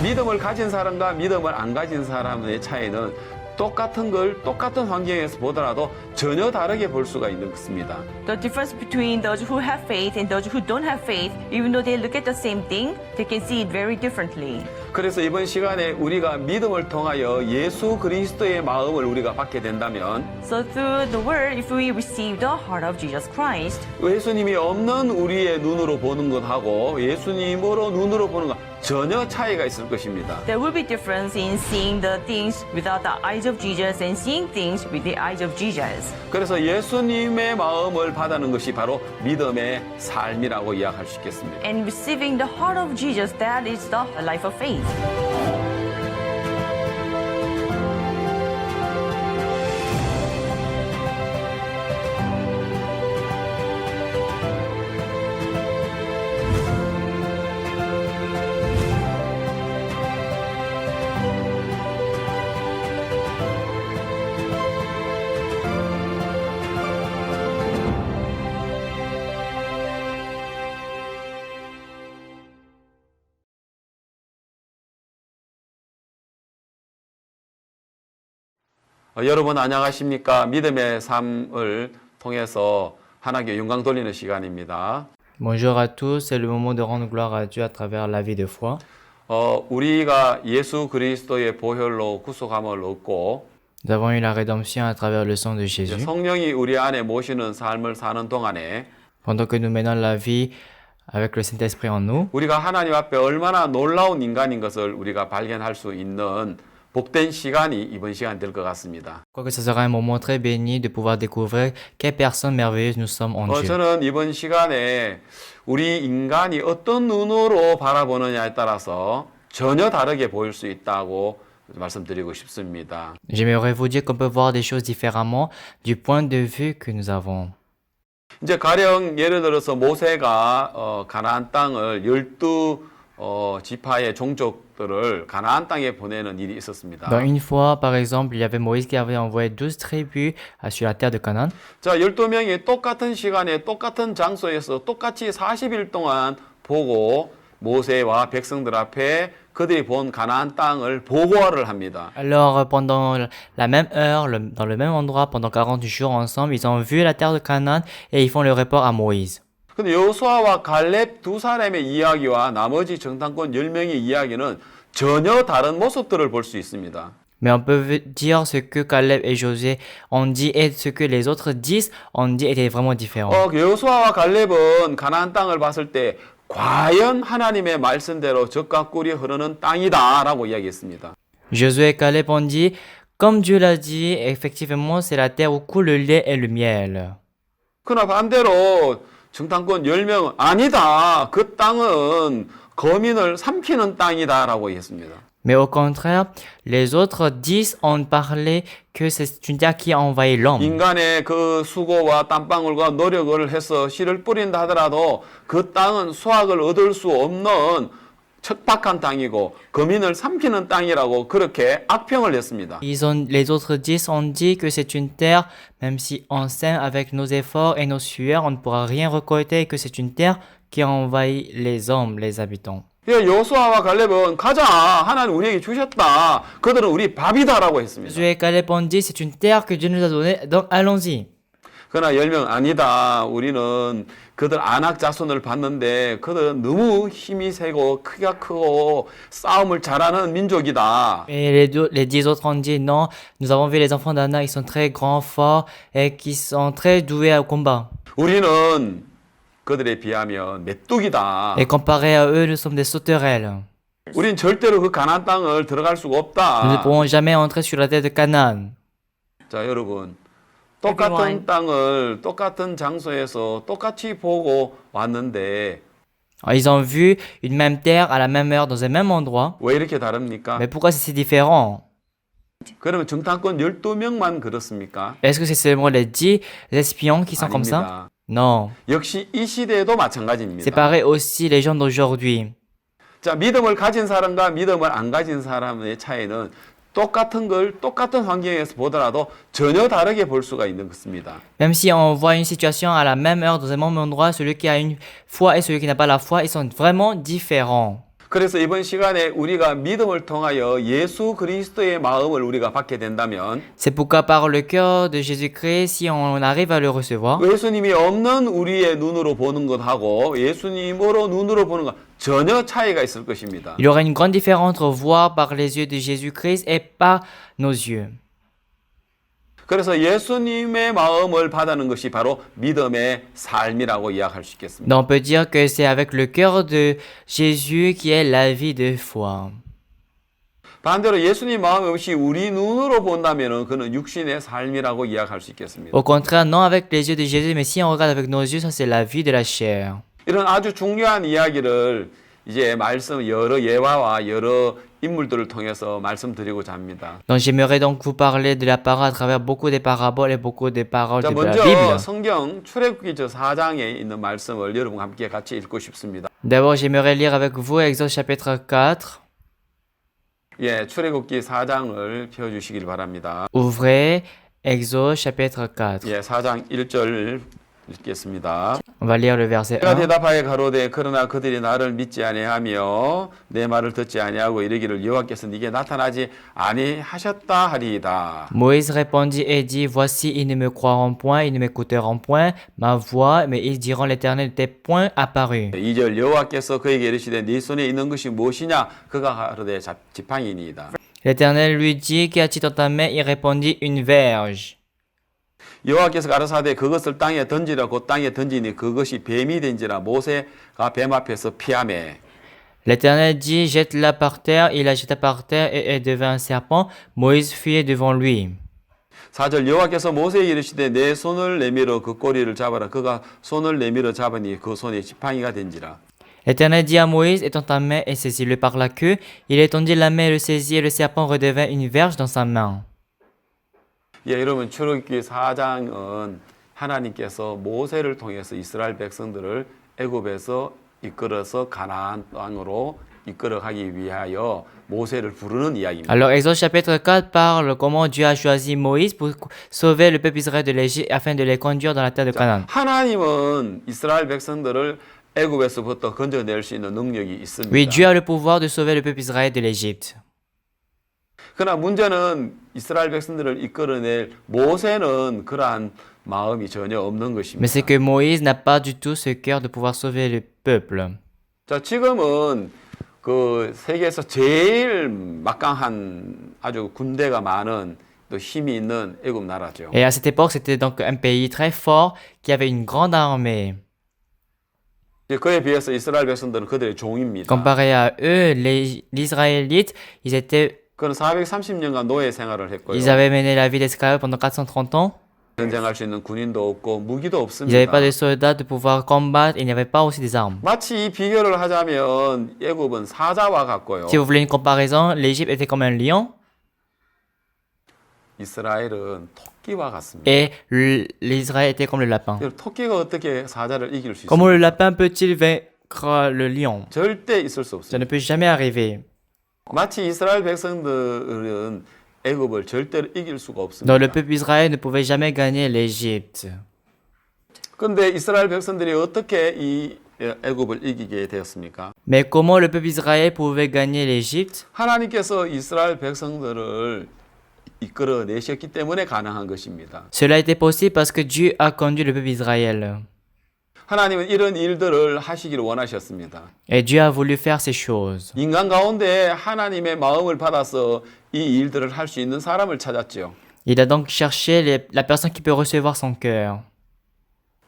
믿음을 가진 사람과 믿음을 안 가진 사람의 차이는 똑같은 걸 똑같은 환경에서 보더라도 전혀 다르게 볼 수가 있는 것입니다. The difference between those who have faith and those who don't have faith, even though they look at the same thing, they can see it very differently. 그래서 이번 시간에 우리가 믿음을 통하여 예수 그리스도의 마음을 우리가 받게 된다면 So through the word, if we receive the heart of Jesus Christ, 예수님이 없는 우리의 눈으로 보는 것하고 예수님으로 눈으로 보는 것 전혀 차이가 있을 것입니다. there will be difference in seeing the things without the eyes of Jesus and seeing things with the eyes of Jesus. 그래서 예수님의 마음을 받는 것이 바로 믿음의 삶이라고 이야기할 수 있겠습니다. And receiving the heart of Jesus, that is the life of faith. 여러분 안녕하십니까? 믿음의 삶을 통해서 하나님께 영광 돌리는 시간입니다. Bonjour à tous, c'est le moment de rendre gloire à Dieu à travers la vie de foi. 우리가 예수 그리스도의 보혈로 구속함을 얻고 Nous avons eu la rédemption à travers le sang de Jésus. 성령이 우리 안에 모시는 삶을 사는 동안에 Pendant que nous menons la vie avec le Saint-Esprit en nous, 우리가 하나님 앞에 얼마나 놀라운 인간인 것을 우리가 발견할 수 있는 복된 시간이 이번 시간 될 것 같습니다. quoique ce sera un moment très béni de pouvoir découvrir quelle personne merveilleuse nous sommes en Dieu. 저는 이번 시간에 우리 인간이 어떤 눈으로 바라보느냐에 따라서 전혀 다르게 보일 수 있다고 말씀드리고 싶습니다. J'aimerais vous dire qu'on peut voir des choses différemment du point de vue que nous avons. 이제 가령 예를 들어서 모세가 가나안 땅을 12지파의 종족들을 가나안 땅에 보내는 일이 있었습니다. Dans une fois, par exemple, il y avait Moïse qui avait envoyé 12 tribus sur la terre de Canaan. 자, 12명이 똑같은 시간에 똑같은 장소에서 똑같이 40일 동안 보고 모세와 백성들 앞에 그들이 본 가나안 땅을 보고를 합니다. Alors, pendant la même heure, dans le même endroit, pendant 40 jours ensemble, ils ont vu la terre de Canaan et ils font le report à Moïse. 근데 여호수아와 갈렙 두 사람의 이야기와 나머지 정탐꾼 10명의 이야기는 전혀 다른 모습들을 볼 수 있습니다. Mais on peut dire ce que Caleb et Josué ont dit et ce que les autres disent ont dit était vraiment différent. 여호수아와 갈렙은 가나안 땅을 봤을 때 과연 하나님의 말씀대로 젖과 꿀이 흐르는 땅이다라고 이야기했습니다. Josué et Caleb ont dit, comme Dieu l'a dit, effectivement, c'est la terre où coule le lait et le miel. 그러나 반대로 정탐꾼 10명은 아니다. 그 땅은 거민을 삼키는 땅이다라고 했습니다. Mais au contraire, les autres 10 ont parlé que c'est une terre qui a envahi l'homme. 인간의 그 수고와 땀방울과 노력을 해서 씨를 뿌린다 하더라도 그 땅은 수확을 얻을 수 없는 척박한 땅이고 거민을 삼키는 땅이라고 그렇게 악평을 냈습니다. Les autres 10 ont dit que c'est une terre, même si on sème avec nos efforts et nos sueurs, on ne pourra rien récolter, que c'est une terre qui a envahi les hommes, les habitants. 여호수아와 갈렙은 가자 하나님 우리에게 주셨다. 그들은 우리 밥이다라고 했습니다. Josué et Caleb ont dit c'est une terre que Dieu nous a donnée, donc allons-y. 그러나 10명 아니다. 우리는 그들 아낙 자손을 봤는데 그들은 너무 힘이 세고 크기가 크고 싸움을 잘하는 민족이다. Et les 10 autres ont dit non, nous avons vu les enfants d'Anak, ils sont très grands, forts et qui sont très doués au combat. 우리는 그들에 비하면 메뚜기다. Et comparé à eux, nous sommes des sauterelles. 우린 절대로 그 가나안 땅을 들어갈 수가 Nous ne 없다. pourrons jamais entrer sur la terre de Canaan. 자, 여러분. 똑같은 땅을 똑같은 장소에서 똑같이 보고 왔는데 Alors, ils ont vu une même terre à la même heure dans un même endroit. 왜 이렇게 다릅니까? Mais pourquoi c'est si différent? 그러면 정탐꾼 12명만 그렇습니까? Est-ce que c'est seulement les 10 espions qui sont comme ça? 아닙니다. Non. 역시 이 시대에도 C'est 마찬가지입니다. pareil aussi les gens d'aujourd'hui. 자, 믿음을 가진 사람과 믿음을 안 가진 사람의 차이는 똑같은 걸 똑같은 환경에서 보더라도 전혀 다르게 볼 수가 있는 것입니다. Même si on voit une situation à la même heure, dans un même endroit, celui qui a une foi et celui qui n'a pas la foi, ils sont vraiment différents. 그래서 이번 시간에 우리가 믿음을 통하여 예수 그리스도의 마음을 우리가 받게 된다면 C'est pourquoi par le cœur de Jésus-Christ, si on arrive à le recevoir, 예수님이 없는 우리의 눈으로 보는 것하고 예수님으로 눈으로 보는 것 전혀 차이가 있을 것입니다. il y aura une grande différence entre voir par les yeux de Jésus-Christ et par nos yeux. 그래서 예수님의 마음을 받는 것이 바로 믿음의 삶이라고 이야기할 수 있겠습니다. Donc on peut dire que c'est avec le cœur de Jésus qui est la vie de foi. 반대로 예수님 마음이 없이 우리 눈으로 본다면 그는 육신의 삶이라고 이야기할 수 있겠습니다. Au contraire, non avec les yeux de Jésus, mais si on regarde avec nos yeux, ça c'est la vie de la chair. 이런 아주 중요한 이야기를 이제 말씀 여러 예화와 여러 인물들을 통해서 말씀드리고자 합니다. Donc j'aimerais donc vous parler de la parole à travers beaucoup des paraboles et beaucoup des paroles 자, de la 먼저 Bible. 성경 출애굽기 저 4장에 있는 말씀을 여러분과 함께 같이 읽고 싶습니다. D'abord, j'aimerais lire avec vous Exode chapitre 4. 예, 출애굽기 4장을 펴 주시길 바랍니다. Ouvrez Exode chapitre 4. 예, 4장 1절 읽겠습니다. On va lire le verset 내가 1. 대답하여 가로되 그러나 그들이 나를 믿지 아니하며 내 말을 듣지 아니하고 이르기를 여호와께서 네게 나타나지 아니하셨다 하리이다. Moïse répondit et dit, voici, ils ne me croiront point, ils ne m'écouteront point ma voix, mais ils diront l'Éternel n'était point apparu. 2절 여호와께서 그에게 이르시되 네 손에 있는 것이 무엇이냐 그가 가로되 지팡이니이다. L'Éternel lui dit, qu'y a-t-il dans ta main? Il répondit, une verge. 여호와께서 가라사대 그것을 땅에 던지라 곧 땅에 던지니 그것이 뱀이 된지라 모세가 뱀 앞에서 피하매. L'Éternel dit, jette-la par terre, il la jeta par terre et elle devint un serpent. Moïse fuyait devant lui. 4절 여호와께서 모세에게 이르시되 내 손을 내밀어 그 꼬리를 잡아라 그가 손을 내밀어 잡으니 그 손에 지팡이가 된지라. L'Éternel dit à Moïse, étends ta main et saisis-le par la queue. Il étendit la main et le saisit et le serpent redevint une verge dans sa main. 예, 여러분 출애굽기 4장은 하나님께서 모세를 통해서 이스라엘 백성들을 애굽에서 이끌어서 가나안 땅으로 이끌어가기 위하여 모세를 부르는 이야기입니다. Alors, Exode chapitre 4 parle comment Dieu a choisi Moïse pour sauver le peuple Israël de l'Égypte afin de les conduire dans la terre de Canaan. 하나님은 이스라엘 백성들을 애굽에서부터 건져낼 수 있는 능력이 있습니다. Oui, Dieu a le pouvoir de sauver le peuple Israël de l'Égypte. 그러나 문제는 이스라엘 백성들을 이끌어낼 모세는 그러한 마음이 전혀 없는 Mais c'est 것입니다. que Moïse n'a pas du tout ce cœur de pouvoir sauver le peuple. 자, 지금은 그 세계에서 제일 막강한 아주 군대가 많은 또 힘이 있는 애굽 나라죠. Et à cette époque, c'était donc un pays très fort qui avait une grande armée. 그에 비해서 이스라엘 백성들은 그들의 종입니다. Comparé à eux, les Israélites, ils 그는 430년간 노예 생활을 했고요. avaient mené la vie d'esclave pendant 430 ans. 전쟁할 수 있는 군인도 없고 무기도 Ils n'avaient 없습니다. pas de soldats de pouvoir combattre, il n'y avait pas aussi des armes. 마치 이 비교를 하자면 애굽은 사자와 같고요. Si vous voulez une comparaison, l'Égypte était comme un lion 이스라엘은 토끼와 같습니다. et l'Israël était comme le lapin. 토끼가 어떻게 사자를 이길 수 Comment 있습니까? le lapin peut-il vaincre le lion? 절대 있을 수 Ça 없습니다. ne peut jamais arriver. 마치 이스라엘 백성들은 애굽을 절대로 이길 수가 Donc 없습니다. le peuple Israël ne pouvait jamais gagner l'Égypte. 그런데 이스라엘 백성들이 어떻게 이 애굽을 이기게 되었습니까? Mais comment le peuple Israël pouvait gagner l'Égypte? 하나님께서 이스라엘 백성들을 이끌어내셨기 때문에 가능한 것입니다. Cela était possible parce que Dieu a conduit le peuple Israël. 하나님은 이런 일들을 하시기를 원하셨습니다. Et Dieu a voulu faire ces choses. 인간 가운데 하나님의 마음을 받아서 이 일들을 할 수 있는 사람을 찾았죠. Il a donc cherché la personne qui peut recevoir son cœur.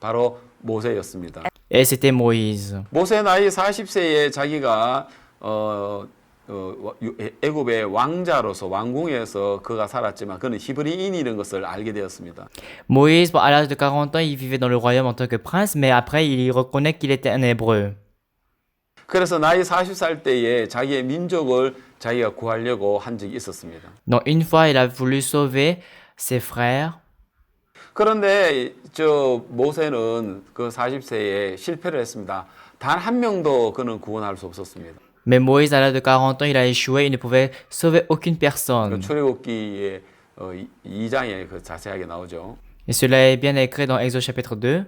바로 모세였습니다. Et c'était Moïse. 모세 나이 40세에 자기가 애굽의 왕자로서 왕궁에서 그가 살았지만 그는 히브리인이라는 것을 알게 되었습니다. Moïse, à l'âge de 40 ans, il vivait dans le royaume en tant que prince, mais après, il reconnaît qu'il était un hébreu. 그래서 나이 40살 때에 자기의 민족을 자기가 구하려고 한 적이 있었습니다. Donc, une fois, il a voulu sauver ses frères. 그런데 저 모세는 그 40세에 실패를 했습니다. 단 한 명도 그는 구원할 수 없었습니다. Mais Moïse, à l'âge de 40 ans, il a échoué, il ne pouvait sauver aucune 그 personne. 출애굽기에 2장에 그 자세하게 나오죠. Et cela est bien écrit dans Exode chapitre 2.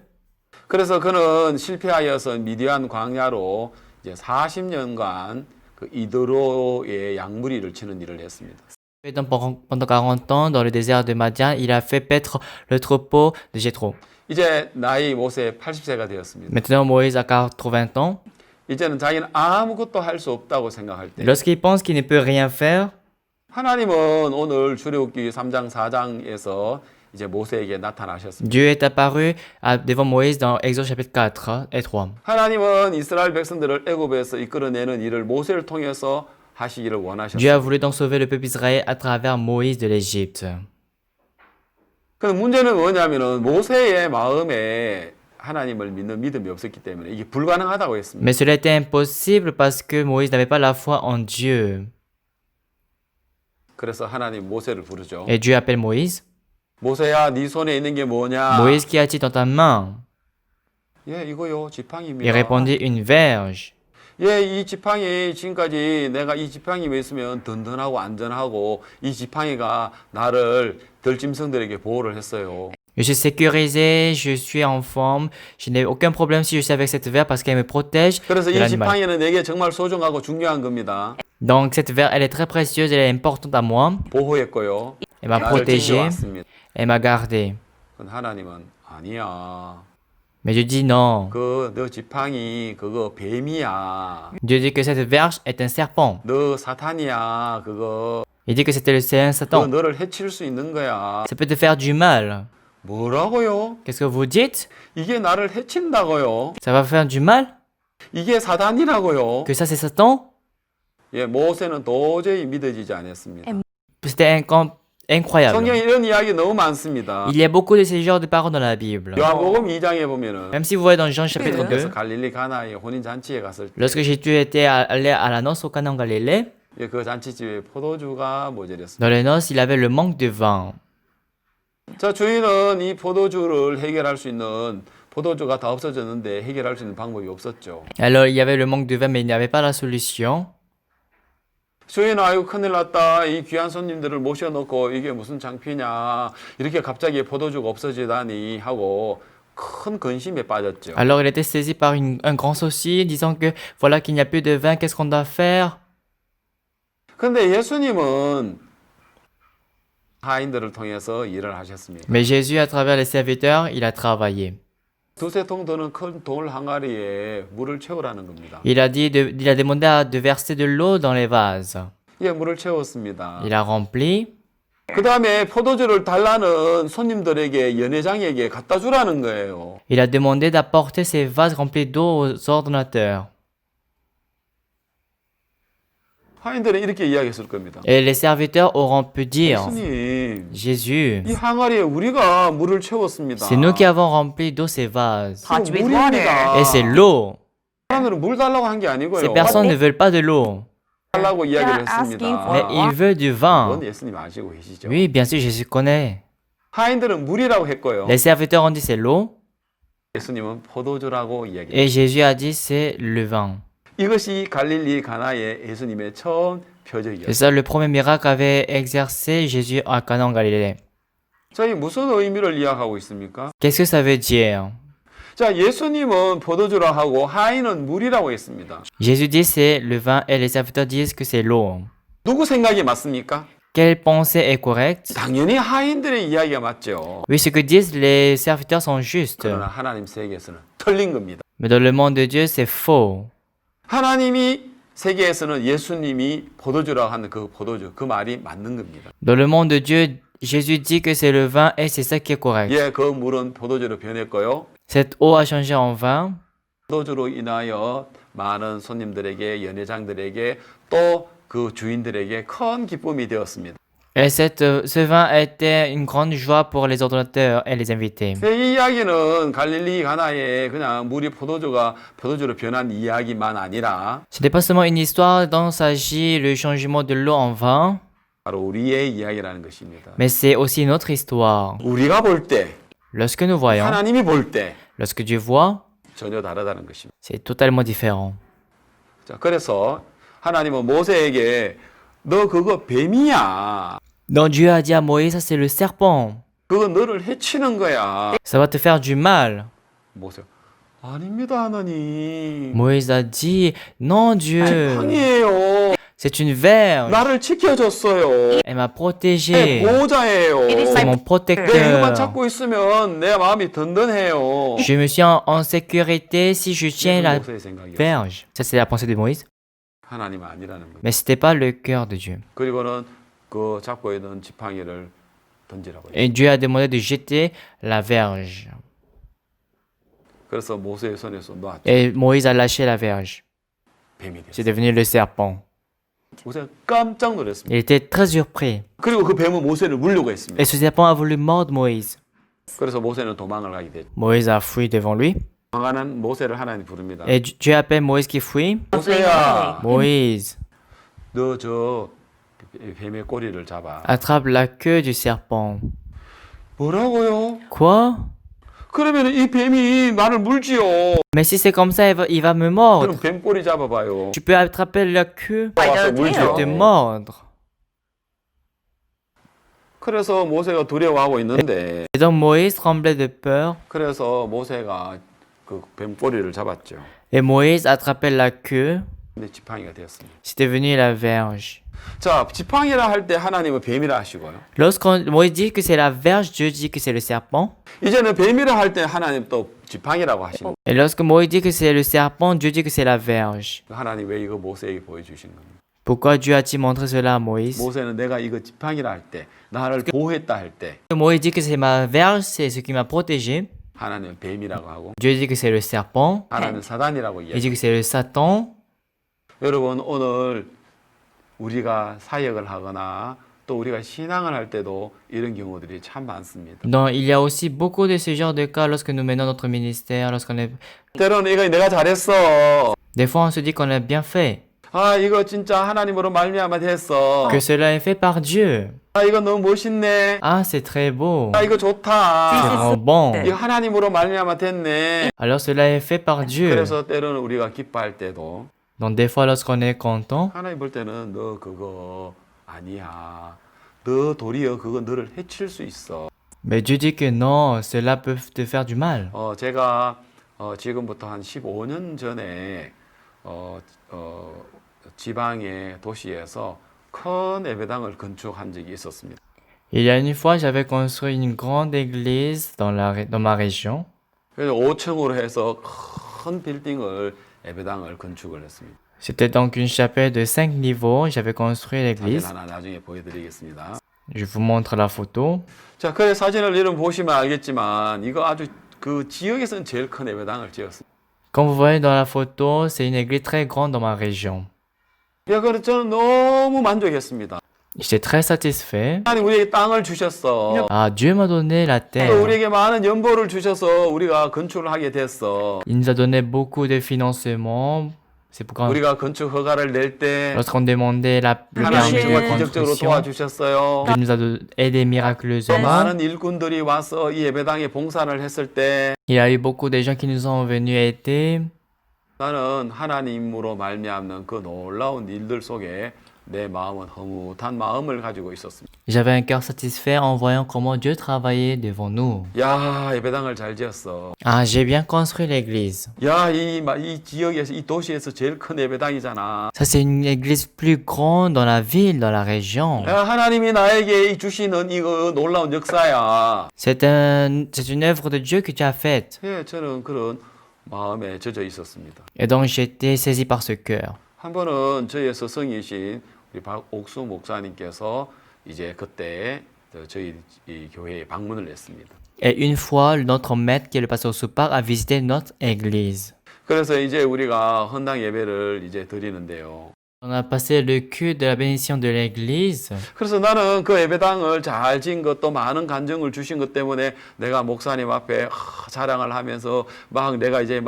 그래서 그는 실패하여서 미디안 광야로 이제 40년간 그 이드로의 양무리를 치는 일을 했습니다. Et donc, pendant 40 ans, dans le désert de Madian, il a fait paître le troupeau de Jéthro. 이제 나이 모세 80세가 되었습니다. Maintenant, Moïse a 80 ans. 이제는 자기는 아무것도 할 수 없다고 생각할 때 Lorsqu'il pense qu'il ne peut rien faire, 하나님은 오늘 출애굽기 3장 4장에서 이제 모세에게 나타나셨습니다. Dieu est apparu devant Moïse dans Exode chapitre 4 et 3. 하나님은 이스라엘 백성들을 애굽에서 이끌어내는 일을 모세를 통해서 하시기를 Dieu a 원하셨습니다. voulu donc sauver le peuple d'Israël à travers Moïse de l'Égypte. 근데 문제는 뭐냐면은 모세의 마음에 하나님을 믿는 믿음이 없었기 때문에 이게 불가능하다고 했습니다. Mais cela était impossible parce que Moïse n'avait pas la foi en Dieu. 그래서 하나님 모세를 부르죠. Et Dieu appelle Moïse. 모세야, 네 손에 있는 게 뭐냐? Moïse, qu'y a-t-il dans ta main? 예, 이거요, Il 지팡이입니다. répondit, une verge. 예, 이 지팡이 지금까지 내가 이 지팡이에 있으면 든든하고 안전하고 이 지팡이가 나를 들짐승들에게 보호를 했어요. Je suis sécurisé, je suis en forme, je n'ai aucun problème si je suis avec cette verge parce qu'elle me protège 그래서 de 이 l'animal. 지팡이는 내게 정말 소중하고 중요한 겁니다. Donc cette verge, elle est très précieuse, elle est importante à moi. 보호했고요. Elle m'a 나를 protégé, 챙겨왔습니다. elle m'a gardé. 근데 하나님은 아니야. Mais Dieu dit non. 그 너 지팡이 그거 뱀이야. Dieu dit que cette verge est un serpent. 너 사탄이야. 그거 Il dit que c'était un 그거 Satan. 너를 해칠 수 있는 거야. Ça peut te faire du mal. 뭐라고요? Qu'est-ce que vous dites? 이게 나를 해친다고요? Ça va faire du mal? 이게 사단이라고요? Que ça c'est Satan? 예, 모세는 도저히 믿어지지 않았습니다. C'était incroyable. 성경에 이런 이야기 너무 많습니다. Il y a beaucoup de ces genres de paroles dans la Bible. 요한복음 2장에 보면은 Même si vous voyez dans Jean chapitre 2, 그래서 갈릴리 가나의 혼인 잔치에 갔을 때 lorsque Jésus était allé à la noce au Canaan en Galilée, 예, 그 잔치집에 포도주가 모자랐습니다. dans les noces, il avait le manque de vin. 자, 주인은 이 포도주를 해결할 수 있는 포도주가 다 없어졌는데 해결할 수 있는 방법이 없었죠. Alors il y avait le manque de vin, mais il n'y avait pas la solution. 주인 아이고 큰일 났다. 이 귀한 손님들을 모셔놓고 이게 무슨 창피냐. 이렇게 갑자기 포도주가 없어지다니 하고 큰 근심에 빠졌죠. Alors il était saisi par un grand souci, disant que voilà qu'il n'y a plus de vin, qu'est-ce qu'on doit faire? 근데 예수님은 하인들을 통해서 일을 하셨습니다. Mais Jésus, à travers les serviteurs, il a travaillé. 두세 통 드는 큰 돌 항아리에 물을 채우라는 겁니다. Il a demandé de verser de l'eau dans les vases. 예, 물을 채웠습니다. Il a rempli. 그 다음에 포도주를 달라는 손님들에게 연회장에게 갖다 주라는 거예요. Il a demandé d'apporter ces vases remplis d'eau aux ordonnateurs. 하인들은 이렇게 이야기했을 겁니다. Et les serviteurs auront pu dire, 예수님, Jésus, 이 항아리에 우리가 물을 채웠습니다. c'est nous qui avons rempli d'eau ces vases. Hot with 물입니다. Et c'est l'eau. 사람들은 물 달라고 한 게 Ces 아니고요. personnes ne veulent pas de l'eau, 달라고 이야기를 They're asking 했습니다. for- mais ils veulent du vin. 그건 예수님 아시고 계시죠. Oui, bien sûr, Jésus connaît. 하인들은 물이라고 했고요. Les serviteurs ont dit c'est l'eau, 예수님은 포도주라고 이야기했습니다. et Jésus a dit c'est le vin. 이것이 갈릴리 가나의 예수님의 처음 C'est 표적이었어요. ça le premier miracle qu'avait exercé Jésus à Canaan en Galilée. 저희 무슨 의미를 이야기하고 있습니까? Qu'est-ce que ça veut dire? 자, 예수님은 포도주라 하고 하인은 물이라고 했습니다. Jésus dit c'est le vin et les serviteurs disent que c'est l'eau. 누구 생각이 맞습니까? Quelle pensée est correcte? 당연히 하인들의 이야기가 맞죠. Oui, ce que disent les serviteurs sont justes. 그러나 하나님 세계에서는 틀린 겁니다. Mais dans le monde de Dieu, c'est faux. 하나님이 세계에서는 예수님이 포도주라고 하는 그 포도주, 그 말이 맞는 겁니다. Dans le monde de Dieu, Jésus dit que c'est le vin et c'est ça qui est correct. 예, 그 물은 포도주로 변했고요. Cette eau a changé en vin. 포도주로 인하여 많은 손님들에게, 연회장들에게 또 그 주인들에게 큰 기쁨이 되었습니다. Et ce vin était une grande joie pour les ordonnateurs et les invités. 이 이야기는 갈릴리 가나에 그냥 물이 포도주로 변한 이야기만 아니라 Ce n'est pas seulement une histoire dont s'agit le changement de l'eau en vin, 바로 우리의 이야기라는 것입니다. mais c'est aussi une autre histoire. 우리가 볼 때 Lorsque nous voyons, 하나님이 볼 때 lorsque Dieu voit, 전혀 다르다는 것입니다. c'est totalement différent. 자, 그래서 하나님은 모세에게 너 그거 뱀이야. Donc Dieu a dit à Moïse, ça c'est le serpent. 그거 너를 해치는 거야. Ça va te faire du mal. 모세 아닙니다 하나님. Moïse a dit, non Dieu, 지팡이에요. c'est une verge. 나를 지켜줬어요. Elle m'a 내 protégé. 보호자예요. It is C'est my mon 내 이것만 protecteur. 찾고 있으면 내 마음이 든든해요. Je me suis en sécurité si je tiens la 모세의 생각이었어요. verge. Ça c'est la pensée de Moïse. 하나님 아니라는 거예요. Mais c'était pas le cœur de Dieu. 그리고는 그 잡고 있는 지팡이를 던지라고 해요. Et Dieu a demandé de jeter la verge. 그래서 모세의 손에서 놨죠. Et Moïse a lâché la verge. 뱀이 C'est 됐어요. devenu le serpent. 모세가 깜짝 놀랐습니다. Il était très surpris. 그리고 그 뱀은 모세를 물려고 했습니다. Et ce serpent a voulu mordre Moïse. 그래서 모세는 도망을 가게 됐죠. Moïse a fui devant lui. 도망하는 모세를 하나님 부릅니다. Et Dieu appelle Moïse qui fuit. 모세야, Moïse, 너 저 뱀의 꼬리를 잡아. attrape la queue du serpent. 뭐라고요? Quoi? 그러면 이 뱀이 나를 물지요. Mais si c'est comme ça, il va me 그럼 mordre. 뱀 꼬리 잡아봐요. Tu peux attraper la queue 와서 the 물지요. tail. et te mordre. 그래서 모세가 두려워하고 있는데, Et donc Moïse tremblait de peur. 그래서 모세가 그 뱀 꼬리를 잡았죠. Et Moïse attrapait la queue. 근데 지팡이가 되었습니다. C'est devenu la verge. 자, 지팡이라 할 때 하나님은 뱀이라 하시고요. Lorsqu'on Moïse dit que c'est la verge, Dieu dit que c'est le serpent. 이제는 뱀이라 할 때 하나님 또 지팡이라고 하시는 거예요. Et lorsque Moïse dit que c'est le serpent, Dieu dit que c'est la verge. 하나님 왜 이거 모세에게 보여주시는 겁니까? Pourquoi Dieu a-t-il montré cela à Moïse? 모세는 내가 이거 지팡이라 할 때, 나를 보호했다 할 때, Moïse dit que c'est ma verge, c'est ce qui m'a protégé. 하나님은 뱀이라고 하고, Dieu dit que c'est le serpent. 하나님은 사단이라고 Il 이야기해요. dit que c'est le Satan. 여러분, 오늘 우리가 사역을 하거나 또 우리가 신앙을 할 때도 이런 경우들이 참 많습니다. Donc, il y a aussi beaucoup de ce genre de cas lorsque nous menons notre ministère, lorsqu'on est... 때로는 이거 내가 잘했어. Des fois, on se dit qu'on a bien fait, 아, 이거 진짜 하나님으로 말미암아 됐어. que cela est fait par Dieu. 아, 이거 너무 멋있네. Ah, c'est très beau. 아, 이거 C'est 좋다. vraiment bon. 이거 하나님으로 말미암아 됐네. Alors, cela est fait par Dieu. 그래서 때로는 우리가 기뻐할 때도 Donc, des fois, lorsqu'on est content, 하나님 볼 때는 너 그거 아니야. 너 도리어 그거 너를 해칠 수 있어. mais Dieu dit que non, cela peut te faire du mal. 제가 지금부터 한 15년 전에 지방의 도시에서 큰 예배당을 건축한 적이 있었습니다. Il y a une fois, j'avais construit une grande église dans ma région. 그래서 5층으로 해서 큰 빌딩을 예배당을 건축을 했습니다. C'était donc une chapelle de 5 niveaux. J'avais construit 사진 l'église. 하나 나중에 보여드리겠습니다. Je vous montre la photo. 자, 그 사진을 이름 보시면 알겠지만 이거 아주 그 지역에서는 제일 큰 예배당을 지었습니다. Comme vous voyez dans la photo, c'est une église très grande dans ma région. 야, 그래서 저는 너무 만족했습니다. J'étais très satisfait. 하나님 우리에게 땅을 주셨어. Ah, Dieu m'a donné la 또 terre. 우리에게 많은 연보를 주셔서 우리가 건축을 하게 됐어. Il nous a donné beaucoup de financement. C'est pourquoi 우리가 건축 허가를 낼 때 lorsqu'on demandait le 하나님 permis 정말 de 기적적으로 construction, 도와주셨어요. Dieu nous a aidé miraculeusement. 많은 일꾼들이 와서 이 예배당에 봉사를 했을 때 Il y a eu beaucoup de gens qui nous ont venus aider. 나는 하나님으로 말미암는 그 놀라운 일들 속에 내 마음은 흐뭇한 마음을 가지고 있었습니다. J'avais un cœur satisfait en voyant comment Dieu travaillait devant nous. 야, 예배당을 잘 지었어. Ah, j'ai bien construit l'église. 야, 이 지역에서 이 도시에서 제일 큰 예배당이잖아. Ça, c'est une église plus grande dans la ville, dans la région. 야, 하나님이 나에게 주시는 이거 놀라운 역사야. C'est une œuvre de Dieu que tu as faite. 예, 저는 그런 마음에 젖어 있었습니다. Et donc, j'étais saisi par ce cœur. 한 번은 저의 스승이신 우리 박옥수 목사님께서 이제 그때 저희 이 교회에 방문을 했습니다. Et une fois, notre maître, qui est le pasteur Soupar, a visité notre église. 그래서 이제 우리가 헌당 예배를 이제 드리는데요. On a passé le culte de la bénédiction de l'église. 그래서 나는 그 예배당을 잘 지은 것도 많은 간증을 주신 것 때문에 내가 목사님 앞에 자랑을 하면서 막 내가 이제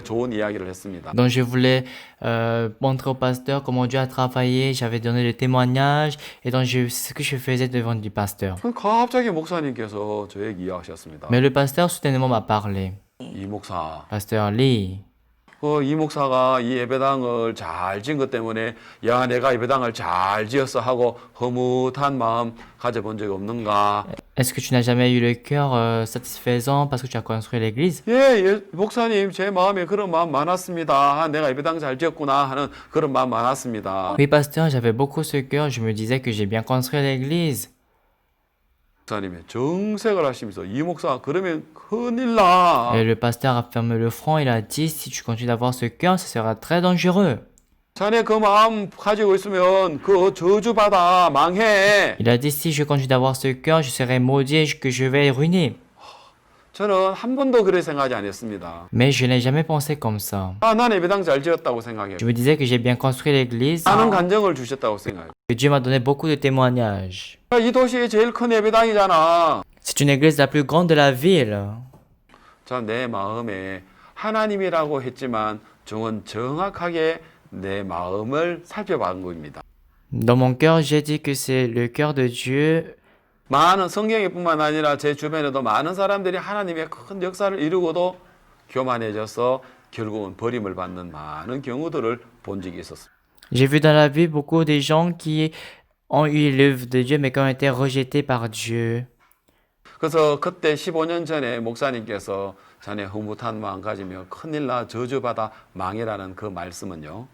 좋은 이야기를 했습니다. Donc je voulais montrer au pasteur comment Dieu a travaillé. J'avais donné le témoignage et donc c'est ce que je faisais devant du pasteur. 갑자기 목사님께서 저에게 이야기하셨습니다. Mais le pasteur soudainement m'a parlé. 이 목사, Pasteur Lee, 이 목사가 이 예배당을 잘 지은 것 때문에 야 내가 예배당을 잘 지었어 하고 허무한 마음 가져본 적이 없는가? est-ce que tu n'as jamais eu le cœur satisfaisant parce que tu as construit l'église? 예, 목사님 제 마음에 그런 마음 많았습니다. 내가 예배당 잘 지었구나 하는 그런 마음 많았습니다. Oui, pasteur, j'avais beaucoup ce cœur. Je me disais que j'ai bien construit l'église. 목사님이 정색을 하시면서 이 목사 그러면 큰일 나. Et le pasteur a fermé le front. Il a dit, si tu continues d'avoir ce cœur, ça sera très dangereux. 자네 그 마음 가지고 있으면 그 저주받아 망해. Il a dit, si je continue d'avoir ce cœur, je serai maudit et que je vais ruiner. 저는 한 번도 그렇게 생각하지 않았습니다. Mais je n'ai jamais pensé comme ça. 난 예배당 잘 지었다고 생각해요. Je me disais que j'ai bien construit l'église, 많은 간증을 주셨다고 생각해요. que Dieu m'a donné beaucoup de témoignages. 이 도시의 제일 큰 예배당이잖아. C'est une église la plus grande de la ville. 자, 내 마음에 하나님이라고 했지만 저는 정확하게 내 마음을 살펴본 겁니다. Dans mon cœur, j'ai dit que c'est le cœur de Dieu. 많은 성경에뿐만 아니라 제 주변에도 많은 사람들이 하나님의 큰 역사를 이루고도 교만해져서 결국은 버림을 받는 많은 경우들을 본 적이 있었습니다. J'ai vu dans la Bible beaucoup de gens qui ont eu l'œuvre de Dieu mais qui ont été rejetés par Dieu. 그래서 그때 15년 전에 목사님께서 자네 흐뭇한 마음 가지며 큰일 나 저주받아 망해라는 그 말씀은요.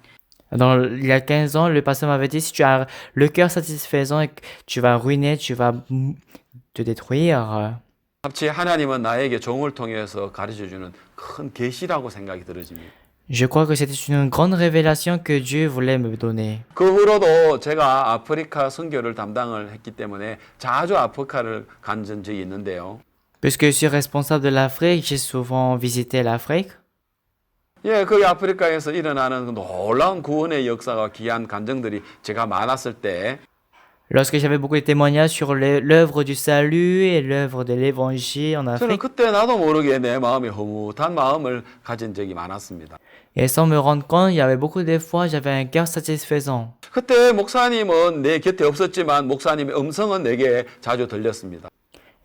Il y a 15 ans, le pasteur m'avait dit, si tu as le cœur satisfaisant et que tu vas ruiner, tu vas te détruire. 합치 하나님은 나에게 종을 통해서 가르쳐주는 큰 계시라고 생각이 들어집니다. Je crois que c'était une grande révélation que Dieu voulait me donner. 그 후로도 제가 아프리카 선교를 담당을 했기 때문에 자주 아프리카를 간 적이 있는데요. Puisque je suis responsable de l'Afrique, j'ai souvent visité l'Afrique. 예, 그 아프리카에서 일어나는 그 놀라운 구원의 역사가 귀한 간증들이 제가 많았을 때 Lorsque j'avais beaucoup de témoignages sur l'œuvre du salut et l'œuvre de l'évangile en 저는 Afrique, 그때 나도 모르게 내 마음에 허무한 마음을 가진 적이 많았습니다. et sans me rendre compte, il y avait beaucoup de fois, j'avais un cœur satisfaisant. 그때 목사님은 내 곁에 없었지만 목사님의 음성은 내게 자주 들렸습니다.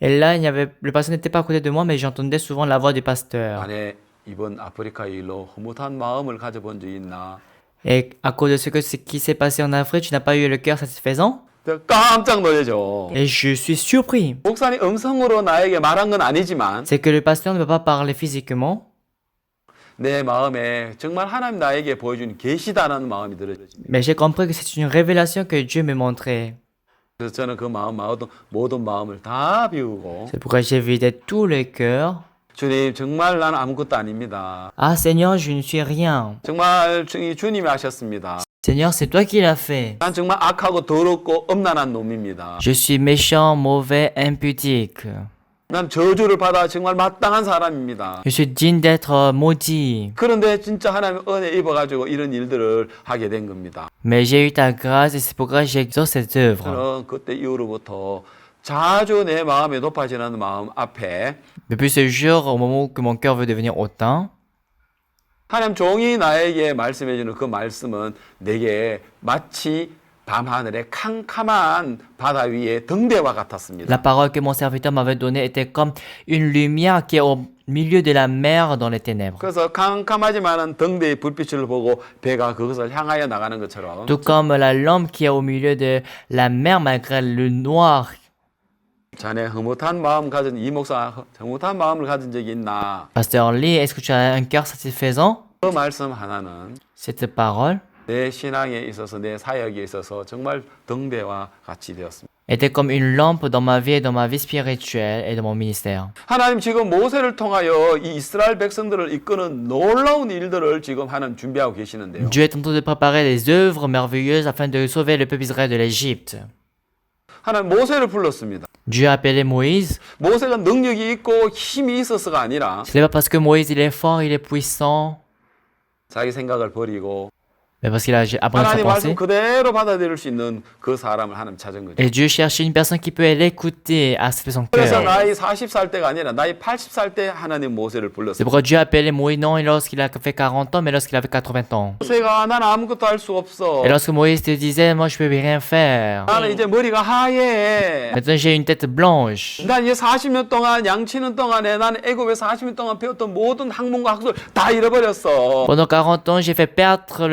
Et là, le pasteur n'était pas à côté de moi, mais j'entendais souvent la voix du pasteur. 자네 이번 아프리카 일로 허무한 마음을 가져본 적 있나? Et à cause de ce qui s'est passé en Afrique, tu n'as pas eu le cœur satisfaisant? 깜짝 놀라죠. Et je suis surpris. 목사님 음성으로 나에게 말한 건 아니지만 C'est que le pasteur ne peut pas parler physiquement, 내 마음에 정말 하나님 나에게 보여준 계시다라는 마음이 들어집니다. mais j'ai compris que c'est une révélation que Dieu me montrait. 그래서 저는 그 모든 마음을 다 비우고 C'est pourquoi j'ai vidé tout le cœur. 주님 정말 난 아무것도 아닙니다. Ah Seigneur, je ne suis rien. 정말 주님이 하셨습니다. Seigneur, c'est toi qui l'as fait. 난 정말 악하고 더럽고 엄난한 놈입니다. Je suis méchant, mauvais, impudique. 난 저주를 받아 정말 마땅한 사람입니다. Je suis digne d'être maudit. 그런데 진짜 하나님 은혜 입어가지고 이런 일들을 하게 된 겁니다. Mais j'ai eu ta grâce et c'est pourquoi j'exauce cette œuvre. 저는 그때 이후로부터 자주 내 마음이 높아지는 마음 앞에 Depuis ce jour, au moment où mon cœur veut devenir hautain, 하나님 종이 나에게 말씀해주는 그 말씀은 내게 마치 밤하늘의 캄캄한 바다 위에 등대와 같았습니다. la parole que mon serviteur m'avait donnée était comme une lumière qui est au milieu de la mer dans les ténèbres. 그래서 캄캄하지만은 등대의 불빛을 보고 배가 그것을 향하여 나가는 것처럼 Tout comme la lampe qui est au milieu de la mer malgré le noir. 자네 흐뭇한 마음 가진 이 목사 흐뭇한 마음을 가진 적이 있나? Pasteur Lee, est-ce que tu as un cœur satisfaisant? 그 말씀 하나는 Cette parole 내 신앙에 있어서 내 사역에 있어서 정말 등대와 같이 되었습니다. était comme une lampe dans ma vie et dans ma vie spirituelle et dans mon ministère. 하나님 지금 모세를 통하여 이 이스라엘 백성들을 이끄는 놀라운 일들을 지금 하나님 준비하고 계시는데요. Dieu est en train de préparer des œuvres merveilleuses afin de sauver le peuple Israël de l'Égypte. 하나님 모세를 불렀습니다. Dieu a appelé Moïse. 모세가 능력이 있고 힘이 있어서가 아니라 Ce n'est pas parce que Moïse il est fort, il est puissant, 자기 생각을 버리고 mais Mais parce qu'il a abandonné son 하나님 말씀 pensée. 그대로 받아들일 수 있는 그 사람을 하나님 찾은 거죠. Et Dieu cherchait une personne qui peut l'écouter, accepter son 그래서 cœur. 나이 40살 때가 아니라 나이 80살 때 하나님 모세를 C'est 불렀어요. pourquoi Dieu a appelé Moïse non lorsqu'il a fait 40 ans, mais lorsqu'il avait 80 ans. 모세가 나는 아무것도 할 수 없어. Et lorsque Moïse te disait, moi je peux rien faire. 나는 이제 머리가 하얘. Maintenant j'ai une tête blanche. 난 이제 40년 동안 양치는 동안에 나는 애굽에 40년 동안 배웠던 모든 학문과 학술 다 잃어버렸어. Pendant 40 ans, j'ai fait perdre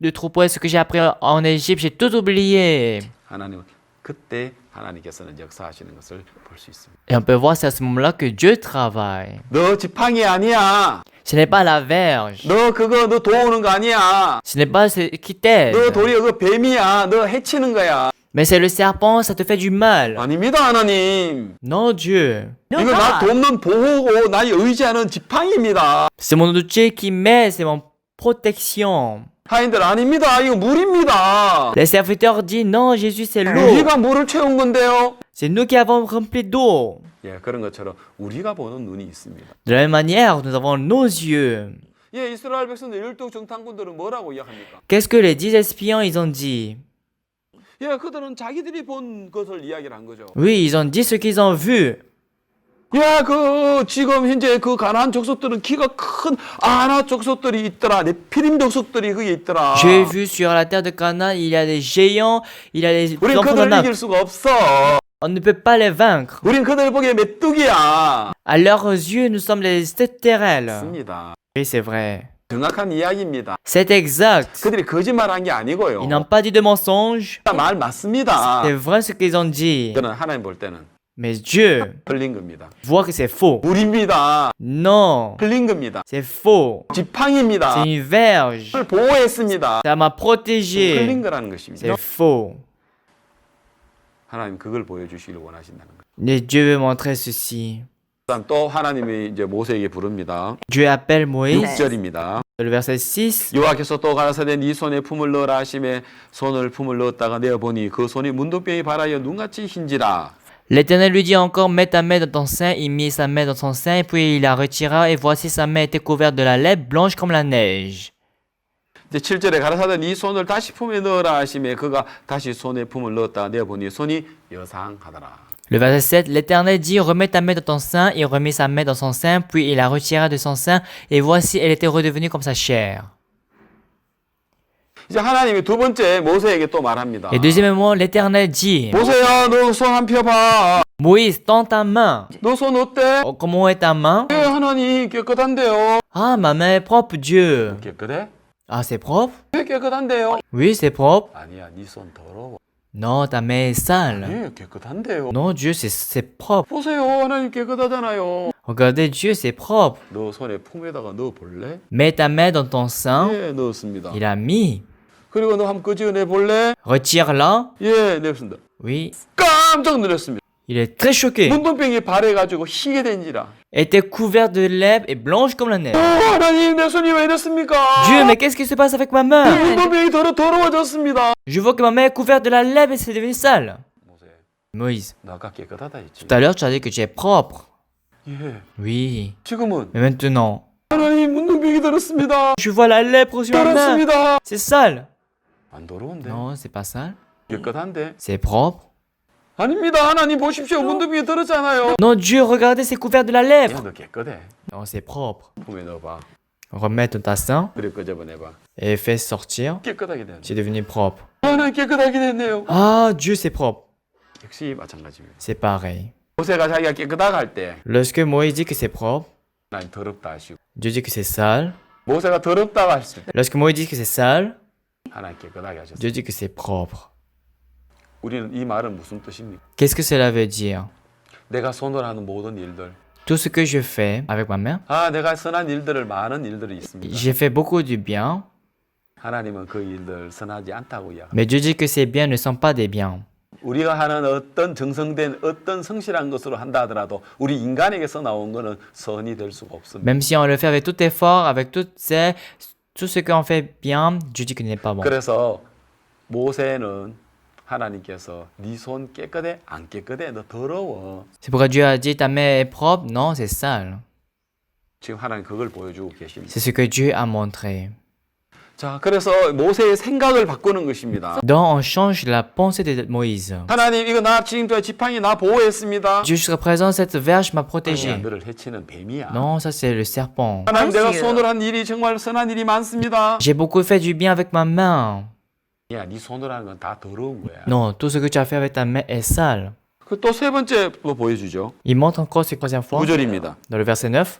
le troupeau et ce que j'ai appris en Égypte, j'ai tout oublié. 하나님은 그때 하나님께서는 역사하시는 것을 볼 수 있습니다. Et on peut voir, c'est à ce moment-là que Dieu travaille. 너 지팡이 아니야. Ce n'est pas la verge. 너 그거 너 도우는 거 아니야. Ce n'est pas ce qui t'aide. 너 도리어 그 뱀이야. 너 해치는 거야. Mais c'est le serpent, ça te fait du mal. 아닙니다, 하나님. Non, Dieu. No, 이거 나 God. 돕는 보호고 나 의지하는 지팡이입니다. C'est mon outil qui m'aide, c'est mon protection. 하인들 아닙니다. 이거 물입니다. Les serviteurs disent non, Jésus, c'est l'eau. 우리가 물을 채운 건데요. C'est nous qui avons rempli d'eau. 예, 그런 것처럼 우리가 보는 눈이 있습니다. De la même manière, nous avons nos yeux. 예, 이스라엘 백성들 열두 정탐꾼들은 뭐라고 이야기합니까? Qu'est-ce que les 10 espions, ils ont dit? 예, 그들은 자기들이 본 것을 이야기를 한 거죠. Oui, ils ont dit ce qu'ils ont vu. 야, 그 지금 현재 그 가나안 족속들은 키가 큰 아나 족속들이 있더라. 네피림 족속들이 거기 있더라. J'ai vu sur la terre de Canaan, il y a des géants, il y a les 우린 enfants 그들을 d'Anak. 이길 수가 없어. On ne peut pas les vaincre. 우린 그들 보기에 메뚜기야. À leurs yeux, nous sommes les stérelles. 맞습니다. Oui, c'est vrai. 정확한 이야기입니다. C'est exact. 그들이 거짓말한 게 아니고요. Ils n'ont pas dit de mensonge. 말 맞습니다. C'est vrai ce qu'ils ont dit. 저는 하나님 볼 때는 Mais Dieu 틀린 겁니다. voit que c'est faux. 물입니다. Non, 틀린 겁니다. c'est faux. 지팡이입니다. C'est une verge. 를 보호했습니다. Ça m'a 틀린 protégé. 거라는 것입니다. C'est faux. 하나님 그걸 보여주시길 원하신다는 거예요. Mais Dieu veut montrer ceci. 일단 또 하나님이 이제 모세에게 부릅니다. Dieu appelle Moïse. 6절입니다. Le verset 6. 여호와께서 또 가라사대 네 손에 품을 넣으라 하심에 손을 품을 넣었다가 내어 보니 그 손이 문둥병이 발하여 눈같이 흰지라. L'Éternel lui dit encore, mets ta main dans ton sein. Il mit sa main dans son sein, et puis il la retira, et voici sa main était couverte de la lèpre blanche comme la neige. 이제 7절에 가라사대 네 손을 다시 품에 넣으라 하심에 그가 다시 손에 품을 넣었다가 내어 보니 손이 여상하더라. Le verset 7, l'Éternel dit, remets ta main dans ton sein. Il remit sa main dans son sein, puis il la retira de son sein, et voici, elle était redevenue comme sa chair. 이제 하나님이 두 번째 모세에게 또 말합니다. Et deuxièmement, l'Éternel dit, 모세야 너 손 한 펴봐. Moïse, tends ta main. 너 손 어때? Oh, comment est ta main? 예, 하나님 깨끗한데요. Ah, ma main est propre, Dieu. 깨끗해? Ah, c'est propre? 예, 깨끗한데요. Oui, c'est propre. 아니야, 네 손 더러워. Non, ta main est sale. 예, 깨끗한데요. Non, Dieu, c'est propre. 보세요, 하나님 깨끗하잖아요. Regardez, Dieu, c'est propre. 너 손에 품에다가 넣어 볼래? Mets ta main dans ton sein. 예, 넣었습니다. Il a mis. 그리고 너 한번 끄집어내 볼래? Retire-la. 예, 냈습니다. Oui. 깜짝 놀랐습니다. Il est très choqué. 문둥병이 발해가지고 희게 된지라. Était couverte de lèpre et blanche comme la neige. 하나님, 내 손이 왜 이렇습니까? Dieu, mais qu'est-ce qui se passe avec ma main? 문둥병이 더러워졌습니다. Je vois que ma main est couverte de la lèpre et c'est devenu sale. 모세, Moïse, 너 아까 깨끗하다 했지? tout à l'heure tu as dit que tu es propre. 예. Oui. 지금은 Mais maintenant, 하나님 문둥병이 들었습니다. je vois la lèpre sur ma main. 들었습니다. C'est sale. 안 더러운데? Non, c'est pas sale. 깨끗한데? C'est propre. 아닙니다. 하나님 보십시오. 문둥병이 들었잖아요. Non, Dieu, regardez, c'est couvert de la 야, lèpre. 너 깨끗해. Non, c'est propre. 품에 넣어봐. Remets ton tassin 그래 끄집어내봐. et fais sortir. 깨끗하게 되네. C'est devenu propre. 하나님 깨끗하게 됐네요. Ah, Dieu, c'est propre. 역시 마찬가지입니다. C'est pareil. 모세가 자기가 깨끗하다 할 때 Lorsque Moïse dit que c'est propre, 하나님 더럽다 하시고 Dieu dit que c'est sale. 모세가 더럽다고 했을 때 Lorsque Moïse dit que c'est sale, 하나님 깨끗하게 하셨어요. Dieu dit que c'est propre. 우리는 이 말은 무슨 뜻입니까? Qu'est-ce que cela veut dire? 내가 손으로 하는 모든 일들. Tout ce que je fais avec ma main, 아, 내가 선한 일들을 많은 일들이 있습니다. j'ai fait beaucoup du bien, 하나님은 그 일들 선하지 않다고 이야기합니다. mais Dieu dit que ces biens ne sont pas des biens. 우리가 하는 어떤 정성된 어떤 성실한 것으로 한다 하더라도 우리 인간에게서 나온 거는 선이 될 수가 없습니다. Même si on le fait avec tout effort, avec tout ce qu'on fait bien, Dieu dit que ce n'est pas bon. 그래서 모세는 하나님께서 네 손 깨끗해? 안 깨끗해? 너 더러워. C'est pourquoi Dieu a dit ta main est propre? Non, c'est sale. 지금 하나님 그걸 보여주고 계십니다. C'est ce que Dieu a montré. 자, 그래서 모세의 생각을 바꾸는 것입니다. Donc on change la pensée de Moïse. 하나님, 이거 나 지금까지 지팡이 나 보호했습니다. Dieu, jusqu'à présent, cette verge m'a 아니야, protégé. 너를 해치는 뱀이야. Non, ça c'est le serpent. 하나님, 내가 당시에요. 손으로 한 일이 정말 선한 일이 많습니다. J'ai beaucoup fait du bien avec ma main. 야, 네 손으로 하는 건 다 더러운 거야. Non, tout ce que tu as fait avec ta main est sale. 그 또 세 번째 거 보여주죠. Il montre encore cette troisième fois. 9절입니다. Dans le verset 9.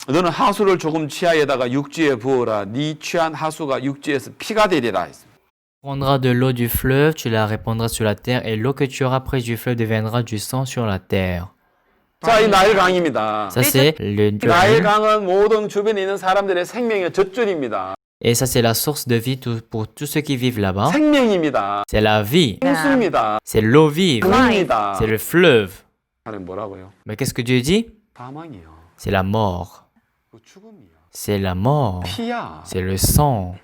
너는 하수를 조금 치아에다가 육지에 부어라. 네 취한 하수가 육지에서 피가 되리라 했습니다. Tu prendras de l'eau du fleuve, tu la répandras sur la terre, et l'eau que tu auras prise du fleuve deviendra du sang sur la terre. 자, 이 나일 강입니다. Ça c'est le 나일 Nil. 강은 모든 주변에 있는 사람들의 생명의 젖줄입니다. Et ça c'est la source de vie pour tous ceux qui vivent là-bas. 생명입니다. C'est la vie. 생수입니다. C'est l'eau vive. 강입니다. C'est le fleuve. 하나님 뭐라고요? Mais qu'est-ce que Dieu dit? 사망이요. C'est la mort. 그 죽음이요. C'est la mort. 피야. C'est le sang.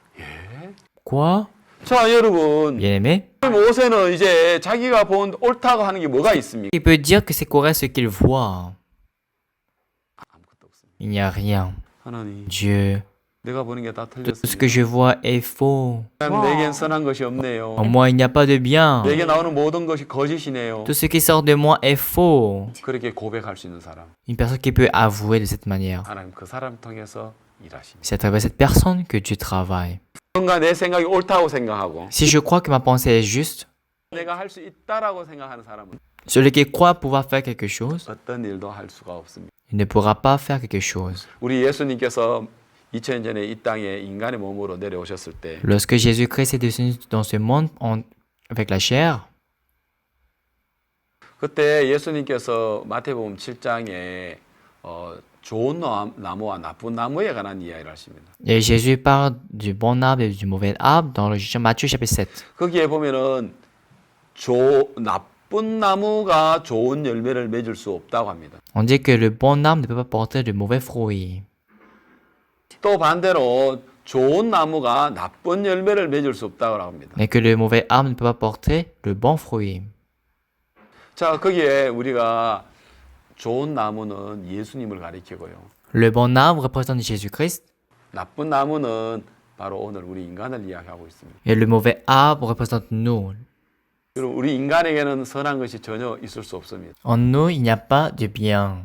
Quoi? 자, 여러분. Bien-aimé? 모세는 이제 자기가 본 옳다고 하는 게 뭐가 있습니까? Il peut dire que c'est correct ce qu'il voit. 아무것도 없습니다. Il n'y a rien. 하나님, Dieu, 내가 보는 게 다 tout ce 틀렸습니다. que je vois est faux. 내겐 선한 것이 없네요. En moi, il n'y a pas de bien. 내게 나오는 모든 것이 거짓이네요. Tout ce qui sort de moi est faux. 그렇게 고백할 수 있는 사람. Une personne qui peut avouer de cette manière. 하나님 그 사람 통해서 일하십니다. C'est à travers cette personne que Dieu travaille. 뭔가 내 생각이 옳다고 생각하고 Si je crois que ma pensée est juste, 내가 할 수 있다라고 생각하는 사람은 celui qui croit pouvoir faire quelque chose, 어떤 일도 할 수가 없습니다. il ne pourra pas faire quelque chose. 우리 예수님께서 2000년 전에 이 땅에 인간의 몸으로 내려오셨을 때 Lorsque Jésus-Christ est descendu dans ce monde avec la chair, 그때 예수님께서 마태복음 7장에 좋은 나무와 나쁜 나무에 관한 이야기를 하십니다. et Jésus parle du bon arbre et du mauvais arbre dans le Matthieu chapitre 7. 거기에 보면은 나쁜 나무가 좋은 열매를 맺을 수 없다고 합니다. On dit que le bon arbre ne peut pas porter de mauvais fruits. 또 반대로 좋은 나무가 나쁜 열매를 맺을 수 없다고 합니다. Mais que le mauvais arbre ne peut pas porter le bon fruit. 자, 거기에 우리가 좋은 나무는 예수님을 가리키고요. Le bon arbre représente Jésus-Christ 나쁜 나무는 바로 오늘 우리 인간을 이야기하고 있습니다. et le mauvais arbre représente nous. 여러분, 우리 인간에게는 선한 것이 전혀 있을 수 없습니다. En nous, il n'y a pas de bien.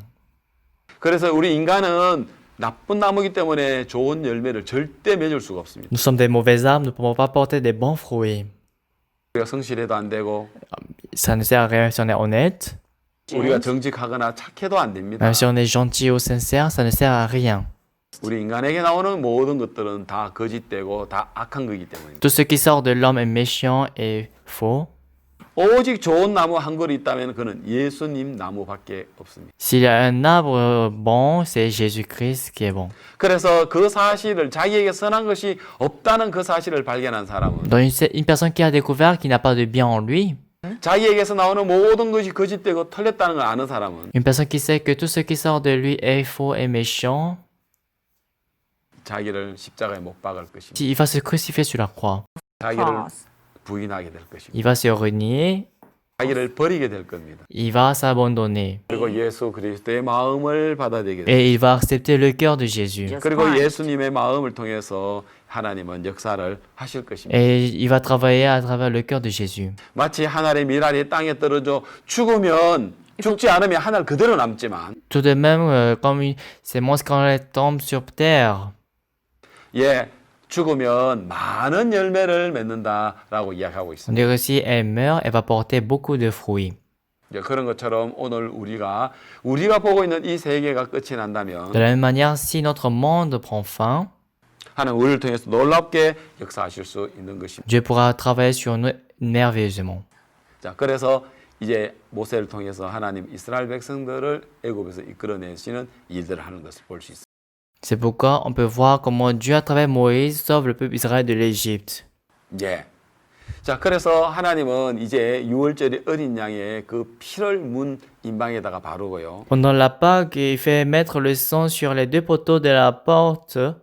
그래서 우리 인간은 나쁜 나무이기 때문에 좋은 열매를 절대 맺을 수가 없습니다. Nous sommes des mauvais arbres, nous ne pouvons pas porter des bons fruits. 우리가 성실해도 안 되고 Ça ne sert à rien si on est honnête. 우리가 정직하거나 착해도 안 됩니다. Même si on est gentil ou sincère, ça ne sert à rien. 우리 인간에게 나오는 모든 것들은 다 거짓되고 다 악한 거기 때문입니다. Tout ce qui sort de l'homme est méchant et faux. 오직 좋은 나무 한 그루 있다면 그는 예수님 나무밖에 없습니다. S'il y a un arbre bon, c'est Jésus-Christ qui est bon. 그래서 그 사실을 자기에게 선한 것이 없다는 그 사실을 발견한 사람은 Donc une personne qui a découvert qu'il n'a pas de bien en lui, 자기에게서 나오는 모든 것이 거짓되고 틀렸다는 걸 아는 사람은 une personne qui sait que tout ce qui sort de lui est faux et méchant, 자기를 십자가에 못 박을 것입니다. il va se crucifier sur la croix. 자기를 Cross. 부인하게 될 것입니다. Il va se renier, 자기를 버리게 될 겁니다. il va s'abandonner. 그리고 예수 그리스도의 마음을 받아들이게 됩니다. Et il va accepter le cœur de Jésus. Yes, 그리고 Christ. 예수님의 마음을 통해서 하나님은 역사를 하실 것입니다. Et il va travailler à travers le cœur de Jésus. 마치 하늘의 미랄이 땅에 떨어져 죽으면 죽지 않으면 하늘 그대로 남지만 Tout de même, comme une sémence quand elle tombe sur terre, 예 죽으면 많은 열매를 맺는다라고 이야기하고 on 있습니다. dirait aussi elle meurt, elle va porter beaucoup de fruits. 이제 그런 것처럼 오늘 우리가 보고 있는 이 세계가 끝이 난다면 De la même manière, si notre monde prend fin, 하나님 우리를 통해서 놀랍게 역사하실 수 있는 것입니다. Dieu pourra travailler sur nous merveilleusement. 자, 그래서 이제 모세를 통해서 하나님 이스라엘 백성들을 애굽에서 이끌어내시는 일들을 하는 것을 볼 수 있습니다. C'est pourquoi on peut voir comment Dieu, à travers Moïse, sauve le peuple Israël de l'Égypte. 예. 자, 그래서 하나님은 이제 6월절의 어린 양의 그 피를 문 임방에다가 바르고요. Pendant la Pâque, il fait mettre le sang sur les deux poteaux de la porte.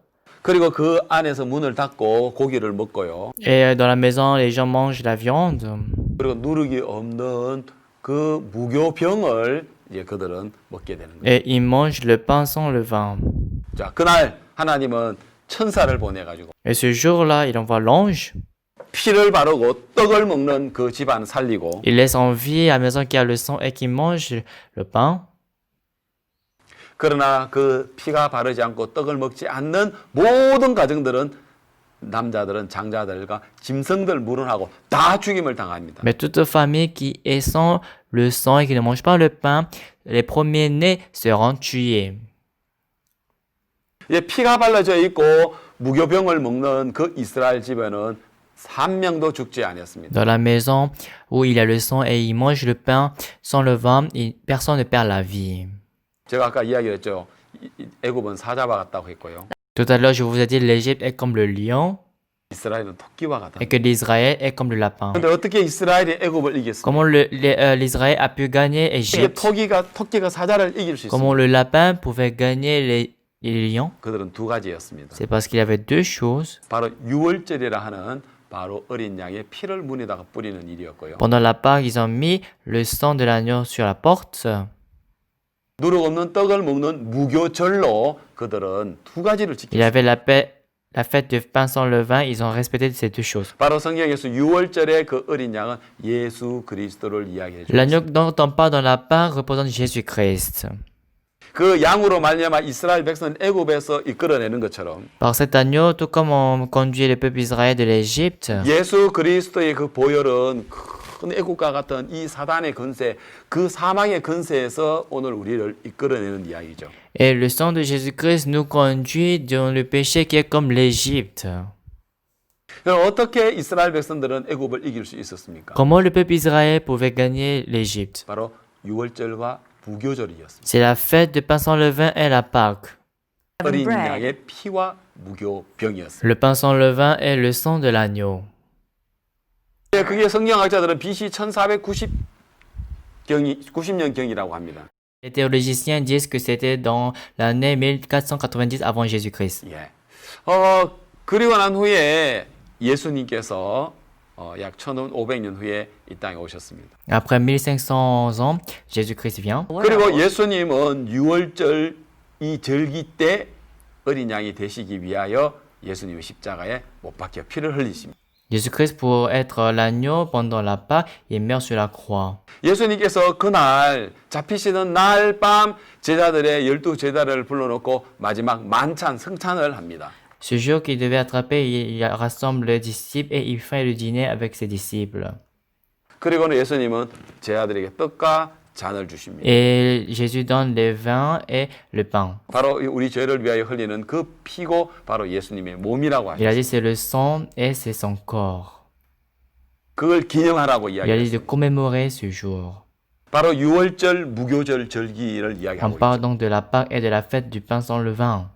그리고 그 안에서 문을 닫고 고기를 먹고요. Et dans la maison, les gens mangent la viande. 그리고 누룩이 없는 그 무교병을 이제 그들은 먹게 되는 거예요. Et ils mangent le pain sans levain. 자, 그날 하나님은 천사를 보내가지고 Et ce jour-là, il envoie l'ange. 피를 바르고 떡을 먹는 그 집안을 살리고 Il laisse en vie à la maison qui a le sang et qui mange le pain. 그러나 그 피가 바르지 않고 떡을 먹지 않는 모든 가정들은 남자들은 장자들과 짐승들 물은하고 다 죽임을 당합니다. Mais toute famille qui est sans le sang et qui ne mange pas le pain, les premiers-nés seront tués. 예, 피가 발라져 있고 무교병을 먹는 그 이스라엘 집에는 한 명도 죽지 않았습니다. Dans la maison où il y a le sang et il mange le pain sans levain, personne ne perd la vie. 제가 아까 이야기했죠. 애굽은 사자와 같다고 했고요. Tout à l'heure, je vous ai dit l'Égypte est comme le lion 이스라엘은 토끼와 같다. et que l'Israël est comme le lapin. 그런데 어떻게 이스라엘이 애굽을 이겼습니까? Comment l'Israël a pu gagner 이게 Égypte? 토끼가 사자를 이길 수 Comment 있습니다. le lapin pouvait gagner les lions? 그들은 두 가지였습니다. C'est parce qu'il y avait deux choses. 바로 유월절이라 하는 바로 어린 양의 피를 문에다가 뿌리는 일이었고요. Pendant la Pâque, ils ont mis le sang de l'agneau sur la porte. 누룩 없는 떡을 먹는 무교절로 그들은 두 가지를 Il y 지켰습니다. avait la fête du pain sans levain. Ils ont respecté ces deux choses. 바로 성경에서 유월절의 그 어린 양은 예수 그리스도를 이야기해 줍니다. L'agneau dont on parle dans la Pâque représente Jésus-Christ. 그 양으로 말미암아 이스라엘 백성은 애굽에서 이끌어내는 것처럼 Par cet agneau, tout comme on conduit le peuple israélien de l'Égypte, 예수 그리스도의 그 보혈은 큰 애국과 같은 이 사단의 건세, 그 사망의 건세에서 오늘 우리를 이끌어내는 이야기죠. et le sang de Jésus-Christ nous conduit dans le péché qui est comme l'Égypte. 그럼 어떻게 이스라엘 백성들은 애굽을 이길 수 있었습니까? Comment le peuple israélien pouvait gagner l'Égypte? 바로 유월절과 무교절이었습니다. C'est la fête de pain sans levain et la Pâque. 어린 bread. 양의 피와 무교병이었습니다. Le pain sans levain et le sang de l'agneau. 그게 성경학자들은 BC 1490년경이라고 합니다. Les théologiciens disent que c'était dans l'année 1490 avant Jésus-Christ. 예. 그리고 난 후에 예수님께서 약 1500년 후에 이 땅에 오셨습니다. Après 1500 ans, Jésus-Christ vient. 그리고 예수님은 유월절 이 절기 때 어린 양이 되시기 위하여 예수님의 십자가에 못 박혀 피를 흘리십니다. Jésus-Christ, pour être l'agneau pendant la Pâque, il meurt sur la croix. 예수님께서 그날 잡히시는 날 밤 제자들의 12제자를 불러놓고 마지막 만찬 성찬을 합니다. Ce jour qu'il devait attraper, il rassemble les disciples et il fait le dîner avec ses disciples. 그리고는 예수님은 제자들에게 떡과 잔을 주십니다. Et Jésus donne les vins et le pain. 바로 우리 죄를 위하여 흘리는 그 피고 바로 예수님의 몸이라고 Il a 하셨습니다. dit c'est le sang et c'est son corps. 그걸 기념하라고 Il a dit de 이야기했습니다. commémorer ce jour. 바로 유월절 무교절 절기를 On 이야기하고 parle 있죠. donc de la Pâque et de la fête du pain sans levain.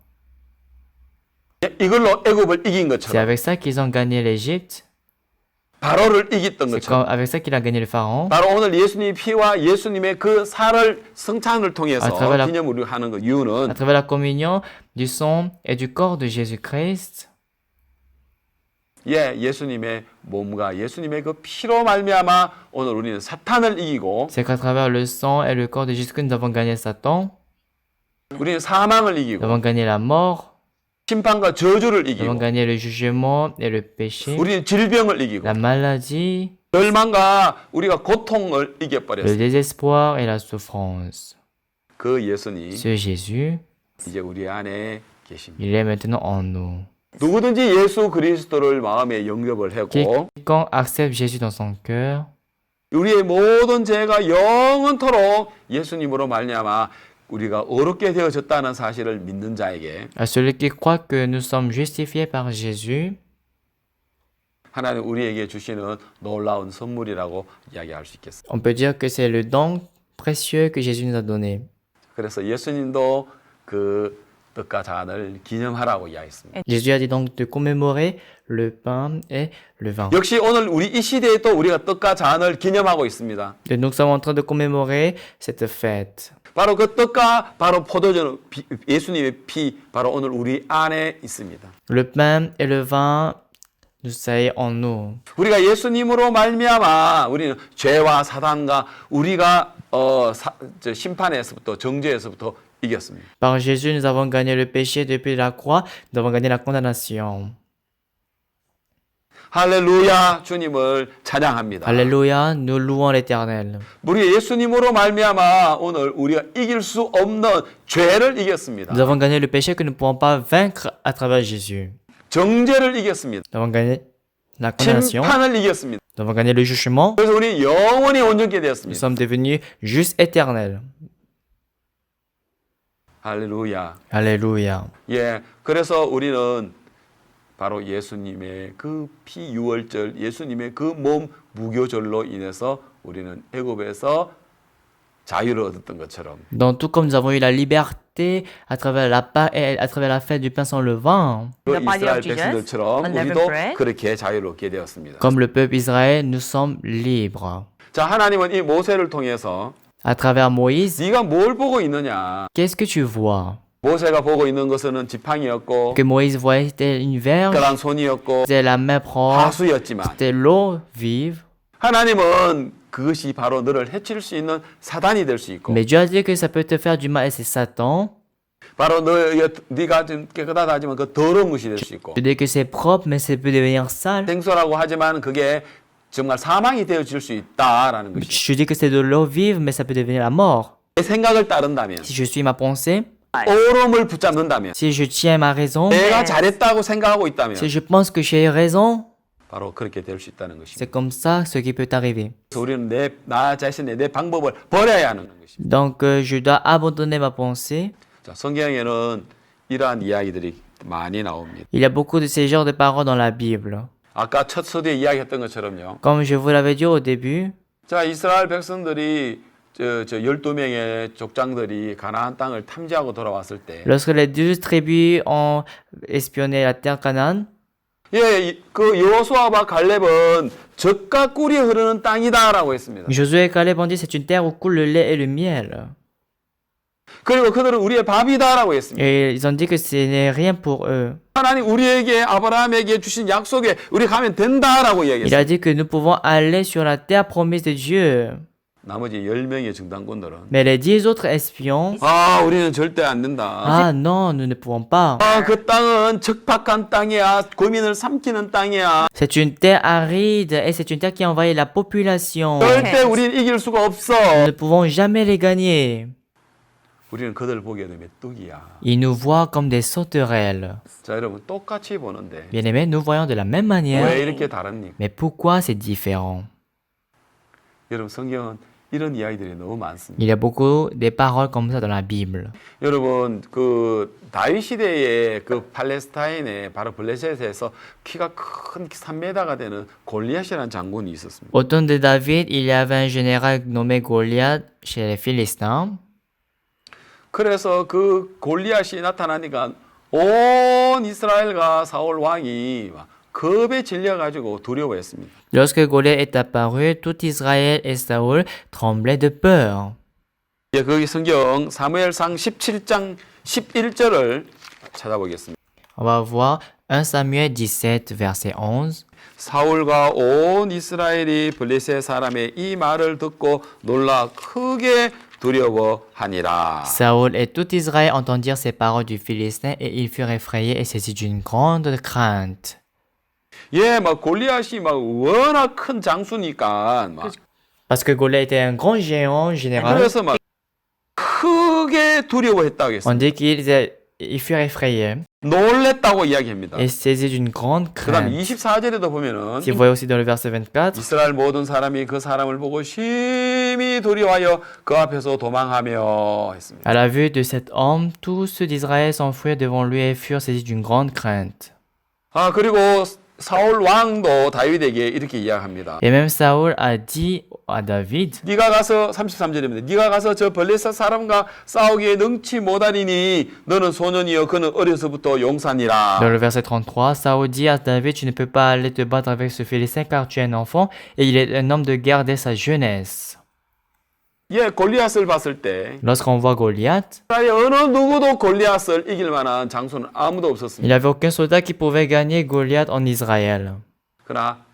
이걸로 애굽을 이긴 C'est 것처럼 avec ça qu'ils ont gagné l'Égypte. 바로를 이겼던 C'est 것처럼 avec ça qu'il a gagné le pharaon. 바로 오늘 예수님의 피와 예수님의 그 살을 성찬을 통해서 아, 들어가라. 기념으로 하는 그 À 이유는 travers la communion du sang et du corps de Jésus-Christ, 예수님의 몸과 예수님의 그 피로 말미암아 오늘 우리는 사탄을 이기고 c'est qu'à travers le sang et le corps de Jésus-Christ, nous avons gagné Satan, 우리는 사망을 nous 이기고 avons gagné la mort, 심판과 저주를 nous avons 이기고 gagné le jugement et le péché, 우리는 질병을 이기고 la maladie, 절망과 우리가 고통을 le 이겨버렸어요. désespoir et la souffrance. 그 예수님 Ce Jésus, 이제 우리 안에 계십니다. il est maintenant en nous. 누구든지 예수 그리스도를 마음에 영접을 하고 Quiconque accepte Jésus dans son cœur, 우리의 모든 죄가 영원토록 예수님으로 말미암아 우리가 어렵게 되어졌다는 사실을 믿는 자에게 à celui qui croit que nous sommes justifiés par Jésus, 하나님 우리에게 주시는 놀라운 선물이라고 이야기할 수 있겠습니다. on peut dire que c'est le don précieux que Jésus nous a donné. 그래서 예수님도 그 떡과 잔을 기념하라고 이야기했습니다. Jésus a dit donc de commémorer le pain et le vin. 역시 오늘 우리 이 시대에 또 우리가 떡과 잔을 기념하고 있습니다. Et nous sommes en train de commémorer cette fête. 바로 그 떡과 바로 포도주 예수님의 피 바로 오늘 우리 안에 있습니다. Le pain et le vin, nous sommes en nous. 우리가 예수님으로 말미암아 우리는 죄와 사단과 우리가 심판에서부터 정죄에서부터 이겼습니다. Par Jésus, nous avons gagné le péché depuis la croix, nous avons gagné la condamnation. 할렐루야, 주님을 찬양합니다. Alléluia, nous louons l'Éternel. 우리 예수님으로 말미암아 오늘 우리가 이길 수 없는 죄를 이겼습니다. Nous avons gagné le péché que nous ne pouvons pas vaincre à travers Jésus. 정죄를 이겼습니다. Nous avons gagné la condamnation. 심판을 이겼습니다. Nous avons gagné le jugement. 그래서 우리 영원히 온전케 Nous 되었습니다. sommes devenus justes éternels. 할렐루야. Alléluia. 예, 그래서 우리는 바로 예수님의 그 피유월절, 예수님의 그 몸 무교절로 인해서 우리는 애굽에서 자유를 얻었던 것처럼 Donc, tout comme nous avons eu la liberté à travers à travers la fête du pain sans levain, 그 The body 이스라엘 of Jesus, 백성들처럼 unleavened 우리도 bread. 그렇게 자유를 얻게 되었습니다. comme le peuple Israël, nous sommes libres. 자, 하나님은 이 모세를 통해서 À travers Moïse, 네가 뭘 보고 있느냐? qu'est-ce que tu vois? 모세가 보고 있는 것은 지팡이였고 Que Moïse voyait, c'était une verge, 특별한 손이었고 c'était la main propre, 하수였지만 c'était l'eau vive. 하나님은 그것이 바로 너를 해칠 수 있는 사단이 될 수 있고 Mais Dieu a dit que ça peut te faire du mal et c'est Satan. 바로 네가 좀 깨끗하다 하지만 그 더러운 것이 될 수 있고 Je dis que c'est propre, mais ça peut devenir sale. 생소라고 하지만 그게 정말 사망이 되어질 수 있다라는 것이 Je dis que c'est de l'eau vive, mais ça peut devenir la mort. 내 생각을 따른다면 Si je suis ma pensée, 옳음을 붙잡는다면 si je tiens ma raison, 내가 잘했다고 생각하고 있다면 si je pense que j'ai raison, 바로 그렇게 될 수 있다는 것입니다. c'est comme ça ce qui peut arriver. 그래서 우리는 나 자신의 내 방법을 버려야 하는 것입니다. Donc, je dois abandonner ma pensée. 자, 성경에는 이러한 이야기들이 많이 나옵니다. Il y a beaucoup de ces genres de paroles dans la Bible. 아까 첫 서두에 이야기했던 것처럼요. Comme je vous l'avais dit au début, 자, 이스라엘 백성들이 저 12명의 족장들이 가나안 땅을 탐지하고 돌아왔을 때 lorsque les 12 tribus ont espionné la terre Canaan, 예, 그 여호수아와 갈렙은 젖과 꿀이 흐르는 땅이다라고 했습니다. Josué et Caleb ont dit c'est une terre où coule le lait et le miel. 그리고 그들은 우리의 밥이다라고 했습니다. Et ils ont dit que ce n'est rien pour eux. 하나님 우리에게 아브라함에게 주신 약속에 우리 가면 된다라고 Il 이야기했습니다. a dit que nous pouvons aller sur la terre promise de Dieu. 나머지 10명의 정당군들은 Mais les 10 autres espions, 아, 우리는 절대 안 된다. ah non, nous ne pouvons pas. 아, 그 땅은 적박한 땅이야. 고민을 삼키는 땅이야. C'est une terre aride et c'est une terre qui envahit la population. 절대 우리는 이길 수가 없어. Nous ne pouvons jamais les gagner. 우리는 그들 보기에는 메뚜기야. Ils nous voient comme des sauterelles. 자, 여러분 똑같이 보는데 Bien aimés, nous voyons de la même 왜 manière. 이렇게 다릅니까? Mais pourquoi c'est différent? 여러분 성경은 이런 이야기들이 너무 많습니다. Il y a beaucoup de paroles comme ça dans la Bible. 여러분 그 다윗 시대에 그 팔레스타인의 바로 블레셋에서 키가 큰 3m가 되는 골리앗이라는 장군이 있었습니다. Au temps de David, il y avait un général nommé Goliath chez les Philistins. 그래서 그 골리앗이 나타나니까 온 이스라엘과 사울 왕이 막 겁에 질려가지고 두려워했습니다. Lorsque Goliath est apparu, tout Israël et Saoul tremblaient de peur. 예, 거기 성경 사무엘상 17장 11절을 찾아보겠습니다. On va voir 1 Samuel 17, verset 11. 사울과 온 이스라엘이 블레셋 사람의 이 말을 듣고 놀라 크게 두려워하니라. Saoul et tout Israël entendirent ces paroles du Philistin et ils furent effrayés et saisis d'une grande crainte. 예, 막 골리앗이 막 워낙 큰 장수니까 막 Parce que Goliath était un grand géant général. 그래서 막 크게 두려워했다고 했어요. On dit ils furent effrayés 놀랬다고 이야기합니다. et saisis d'une grande 그다음 crainte. 24절에도 보면은 Si vous voyez aussi dans le verset 24, 이스라엘 모든 사람이 그 사람을 보고 심히 두려워하여 그 앞에서 도망하며 했습니다. à la vue de cet homme, tous ceux d'Israël s'enfuirent devant lui et furent saisis d'une grande crainte. 아, 그리고 사울 왕도 다윗에게 이렇게 이야기합니다. Et même Saoul a dit à David, 네가 가서 33절입니다. 네가 가서 저 블레셋 사람과 싸우기에 능치 못하리니 너는 소년이여 그는 어려서부터 용사니라. dans le verset 33, Saoul dit à David, tu ne peux pas aller te battre avec ce Philistin car tu es un enfant et il est un homme de guerre dès sa jeunesse. 예, 골리앗을 봤을 때 Lorsqu'on voit Goliath, 이스라엘 어느 누구도 골리앗을 이길 만한 장수는 아무도 il 없었습니다. n'y avait aucun soldat qui pouvait gagner Goliath en Israël. 그러나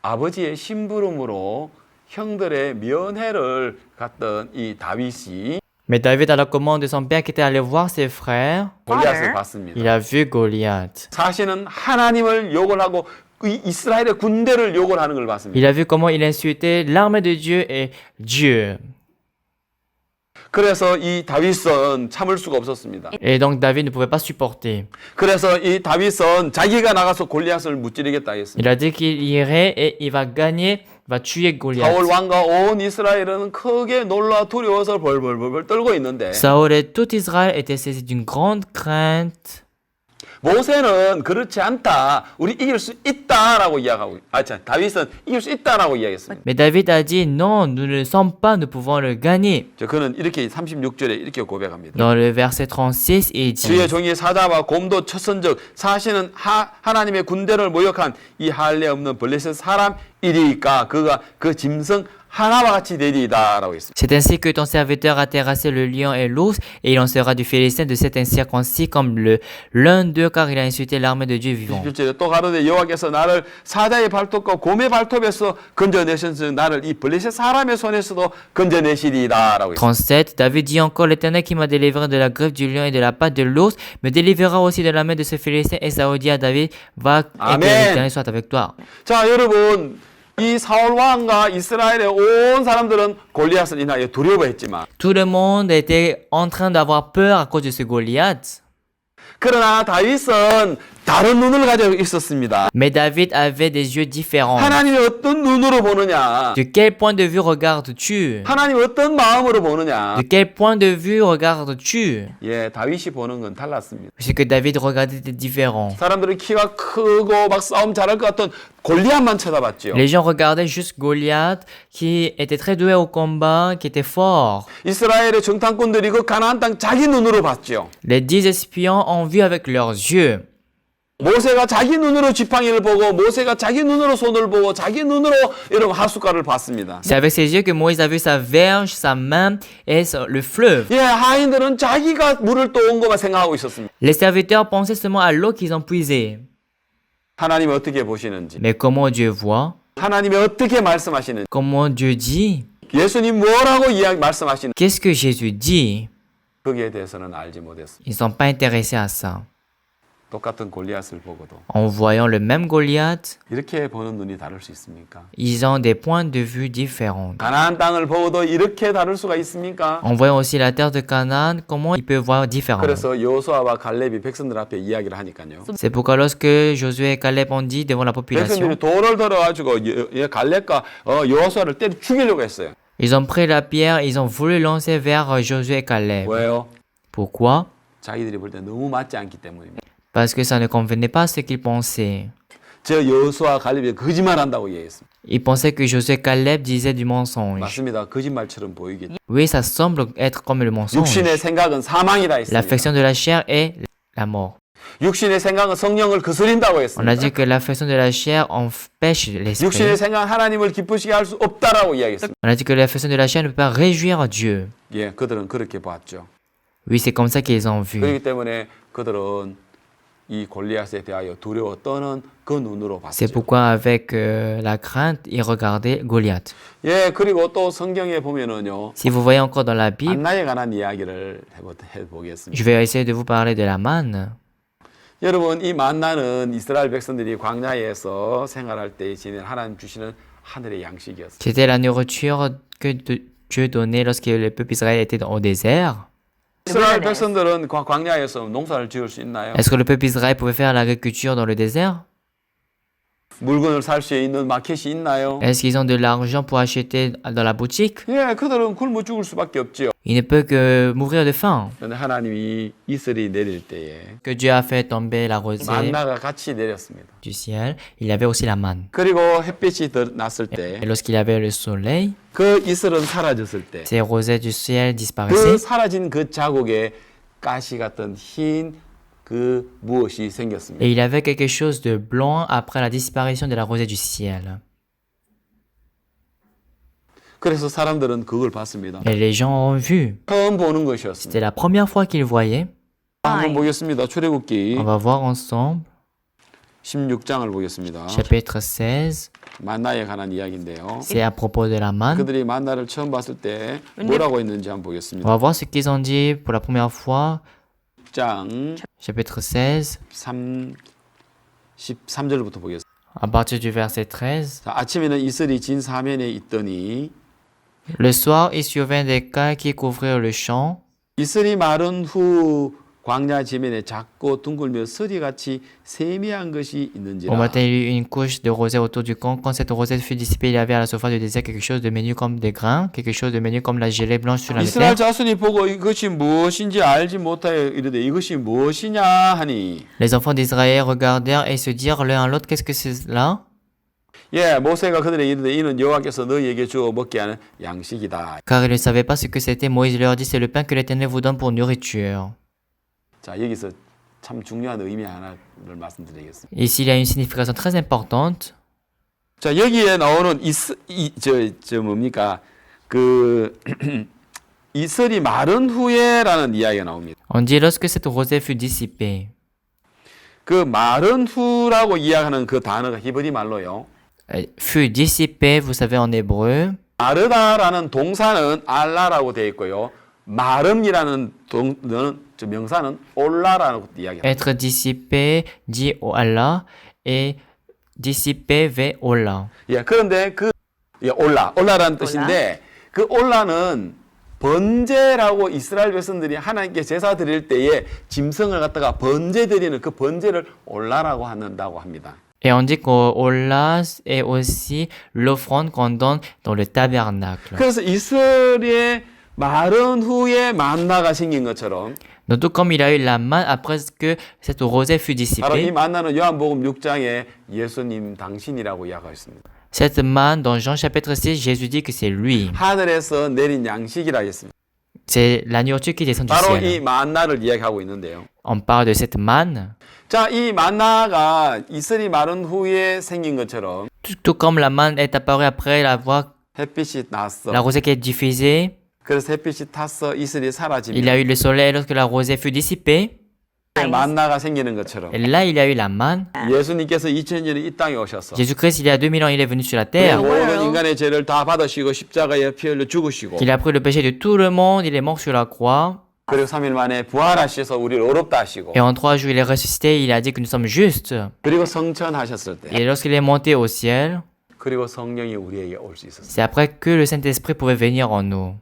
아버지의 심부름으로 형들의 면회를 갔던 이 다윗이 Mais David, à la commande de son père qui était allé voir ses frères, 골리앗을 봤습니다. il a vu Goliath. 사실은 하나님을 욕을 하고 이 이스라엘의 군대를 욕을 하는 걸 봤습니다. Il a vu comment il insultait l'armée de Dieu et Dieu. 그래서 이 다윗은 참을 수가 없었습니다. Et donc David ne pouvait pas supporter. 그래서 이 다윗은 자기가 나가서 골리앗을 무찌르겠다 했습니다. Il a dit qu'il irait et il va gagner, va tuer 사울 Goliath. 왕과 온 이스라엘은 크게 놀라 두려워서 벌벌벌 떨고 있는데 Saül et tout Israël étaient saisis d'une grande crainte. 모세는 그렇지 않다. 우리 이길 수 있다라고 이야기하고 다윗은 이길 수 있다라고 이야기했습니다. Mais David a dit non, nous ne le sommes pas, nous pouvons le gagner. 그는 이렇게 36절에 이렇게 고백합니다. Dans le verset 36, il 주의 dit 종이 사자와 곰도 쳤은즉 사실은 하나님의 군대를 모욕한 이 할례 없는 블레셋 사람이리까 그가 그 짐승 하나와 같이 되리이다라고 했습니다. c'est ainsi que ton serviteur a terrassé le lion et l'ours, et il en sera du Philistin de cet incirconcis comme l'un d'eux, car il a insulté l'armée de Dieu vivant. 11절에 또 가로되 여호와께서 나를 사자의 발톱과 곰의 발톱에서 건져내셨으니 나를 이 블레셋 사람의 손에서도 건져내시리이다라고 했습니다. 37, David dit encore, l'Éternel qui m'a délivré de la griffe du lion et de la patte de l'ours, me délivrera aussi de la main de ce Philistin. Et Saül dit à David, va et que Amen. l'Éternel soit avec toi. 자, 여러분, 이 사울 왕과 이스라엘의 온 사람들은 골리앗을 인하여 두려워했지만 Tout le monde était en train d'avoir peur à cause de ce Goliath. 그러나 다윗은 다른 눈을 가지고 있었습니다. Mais David avait des yeux différents. 하나님이 어떤 눈으로 보느냐? De quel point de vue regardes-tu? 하나님이 어떤 마음으로 보느냐? De quel point de vue regardes-tu? 예, 다윗이 보는 건 달랐습니다. Ce que David regardait était différent. 사람들은 키가 크고 막 싸움 잘할 것 같던 골리앗만 쳐다봤죠. Les gens regardaient juste Goliath, qui était très doué au combat, qui était fort. 이스라엘의 정탐꾼들이 그 가나안 땅 자기 눈으로 봤죠. Les 10 espions ont vu avec leurs yeux. 모세가 자기 눈으로 지팡이를 보고 모세가 자기 눈으로 손을 보고 자기 눈으로 이런 하숫가를 봤습니다. C'est avec ses yeux que Moïse a vu sa verge, sa main et le fleuve. 예, 하인들은 자기가 물을 떠온 것만 생각하고 있었습니다. Les serviteurs pensaient seulement à l'eau qu'ils ont puisée. 하나님이 어떻게 보시는지, Mais comment Dieu voit? 하나님이 어떻게 말씀하시는지, Comment Dieu dit? 예수님 뭐라고 말씀하시는지 Qu'est-ce que Jésus dit? 거기에 대해서는 알지 못했습니다. Ils ne sont pas intéressés à ça. 똑같은 골리앗을 보고도 En voyant le même Goliath, 이렇게 보는 눈이 다를 수 있습니까? ils ont des points de vue différents. 가나안 땅을 보고도 이렇게 다를 수가 있습니까? En voyant aussi la terre de Canaan, comment ils peuvent voir différemment? 그래서 여호수아와 갈렙이 백성들 앞에 이야기를 하니까요. C'est pourquoi lorsque Josué et Caleb ont dit devant la population, 백성들이 돌을 들어가지고 갈렙과 여호수아를 때려 죽이려고 했어요. ils ont pris la pierre, ils ont voulu lancer vers Josué et Caleb. 왜요? Pourquoi? 자기들이 볼 때 너무 맞지 않기 때문입니다. Parce que ça ne convenait pas à ce qu'ils pensaient. 저 여호수아 갈렙이 거짓말한다고 얘기했습니다. Ils pensaient que Josué et Caleb disaient du mensonge. 맞습니다. 거짓말처럼 보이겠죠. Oui, ça semble être comme le mensonge. 육신의 생각은 사망이라 했습니다. L'affection de la chair est la mort. 육신의 생각은 성령을 거스린다고 On a 했습니다. dit que l'affection de la chair empêche l'esprit. 육신의 생각은 하나님을 기쁘시게 할 수 없다라고 이야기했습니다. On a dit que l'affection de la chair ne peut pas réjouir Dieu. 예, 그들은 그렇게 봤죠. Oui, c'est comme ça qu'ils ont vu. 그렇기 때문에 그들은 이 골리앗에 대하여 두려워 떠는 그 눈으로 봤죠. C'est pourquoi avec la crainte, ils regardaient Goliath. 예, 그리고 또 성경에 보면은요. Si vous voyez encore dans la Bible, 만나에 관한 이야기를 해보겠습니다. je vais essayer de vous parler de la manne. 여러분, 이 만나는 이스라엘 백성들이 광야에서 생활할 때 지닌 하나님 주시는 하늘의 양식이었습니다. C'était la nourriture que Dieu donnait lorsque le peuple Israël était au désert. 이스라엘 백성들은 광야에서 농사를 지을 수 있나요? Est-ce que le peuple Israël pouvait faire l'agriculture dans le désert? 물건을 살 수 있는 마켓이 있나요? Est-ce qu'ils ont de l'argent pour acheter dans la boutique? 예, 그들은 굶어 죽을 수밖에 없지요. Il ne peut que mourir de faim. 그런데 하나님이 이슬이 내릴 때에 Que Dieu a fait tomber la rosée 만나가 같이 내렸습니다. du ciel, il y avait aussi la manne. 그리고 햇빛이 났을 때 Et lorsqu'il y avait le soleil, 그 이슬은 사라졌을 때 ces rosées du ciel 그 disparaissaient. 사라진 그 자국에 가시 같은 흰 그 무엇이 생겼습니다. Et il y avait quelque chose de blanc après la disparition de la rosée du ciel. 그래서 사람들은 그걸 봤습니다. Et les gens ont vu. 처음 보는 것이었습니다. C'était la première fois qu'ils voyaient. 한번 보겠습니다. 출애굽기 On va voir ensemble. 16장을 보겠습니다. Chapitre 16. 만나에 관한 이야기인데요. C'est à propos de la manne. 그들이 만나를 처음 봤을 때 뭐라고 했는지 한번 On 보겠습니다. va voir ce qu'ils ont dit pour la première fois. 6장 Chapitre 16, 13절부터 보겠습니다. à partir du verset 13. 자, 아침에는 이슬이 진 사면에 있더니 Le soir, il survint des cailles qui couvrirent le champ. 이슬이 마른 후 광야 지면에 작고 둥글며 서리같이 세미한 것이 Au 있는지라. matin, il y eut une couche de rosée autour du camp. Quand cette rosée fut dissipée, il y avait à la surface du désert quelque chose de menu comme des grains, quelque chose de menu comme la gelée blanche sur la 이스라엘 terre. 자손이 보고 이것이 무엇인지 알지 못하여 이르되 이것이 무엇이냐 하니. Les enfants d'Israël regardèrent et se dirent l'un à l'autre, qu'est-ce que c'est là? 예, 모세가 그들에게 이르되 이는 여호와께서 너희에게 주어 먹게 하는 양식이다. Car ils ne savaient pas ce que c'était. Moïse leur dit, c'est le pain que l'Éternel vous donne pour nourriture. 자, 여기서 참 중요한 의미 하나를 말씀드리겠습니다. Ici, il y a une signification très importante. 자, 여기에 나오는 뭡니까? 그 이슬이 마른 후에라는 이야기가 나옵니다. On dit lorsque cette rosée fut dissipée. 그 마른 후라고 이야기하는 그 단어가 히브리 말로요. Fut dissipée, vous savez, en hébreu. 마르다라는 동사는 알라라고 되어 있고요. 마름이라는 명사는 올라라고 이야기합니다. Être dissipé, dit au Allah, et dissipé, ve Allah. 예, 그런데 올라라는 뜻인데 그 올라는 번제라고 이스라엘 백성들이 하나님께 제사 드릴 때에 짐승을 갖다가 번제 드리는 그 번제를 올라라고 한다고 합니다. Et on dit qu'Ollah est aussi l'offrande qu'on donne dans le tabernacle. 그래서 이스라엘의 마른 후에 만나가 생긴 것처럼 Donc tout comme il a eu la manne après que cette rosée fut 바로 이 dissipée, 만나는 요한복음 6장에 예수님 당신이라고 이야기하고 있습니다. cette manne dans Jean chapitre 6, Jésus dit que c'est lui. 하늘에서 내린 양식이라 했습니다. C'est la nourriture qui descend du 바로 이 ciel. 만나를 이야기하고 있는데요. On parle de cette manne. 자, 이 만나가 이슬이 마른 후에 생긴 것처럼 Tout comme la manne est apparue après avoir 햇빛이 났어. la rosée qui est diffusée, 그래서 햇빛이 탔어. 이슬이 il y 사라지면 a eu le soleil lorsque la rosée fut dissipée. 만나가 생기는 것처럼 Et là, il y a eu la manne. 예수님께서 2000년에 이 땅에 오셔서 Jésus-Christ, il y a 2000 ans, il est venu sur la terre. 모든 인간의 죄를 다 받으시고 십자가에 피 흘려 죽으시고 Il a pris le péché de tout le monde, il est mort sur la croix. 그리고 3일 만에 부활하셔서 우리를 어렵다 하시고 Et en 3 jours, il est ressuscité, il a dit que nous sommes justes. 그리고 성천하셨을 때 Et lorsqu'il est monté au ciel, 그리고 성령이 우리에게 올 수 있었어요. c'est après que le Saint-Esprit pouvait venir en nous.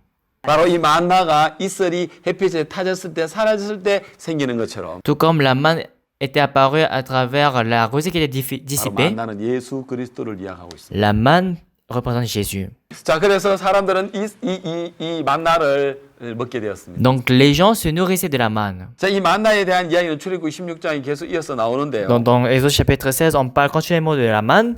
바로 이 만나가 이슬이 햇빛에 타졌을 때 사라졌을 때 생기는 것처럼 Tout comme la manne était apparue à travers la rosée qui était 바로 dissipée, 만나는 예수 그리스도를 이야기하고 있습니다. la manne représente Jésus. 자, 그래서 사람들은 이 만나를 먹게 되었습니다. Donc les gens se nourrissaient de la manne. 자, 이 만나에 대한 이야기는 출애굽기 16장이 계속 이어서 나오는데요. Dans Exode chapitre 16, on parle continuellement de la manne.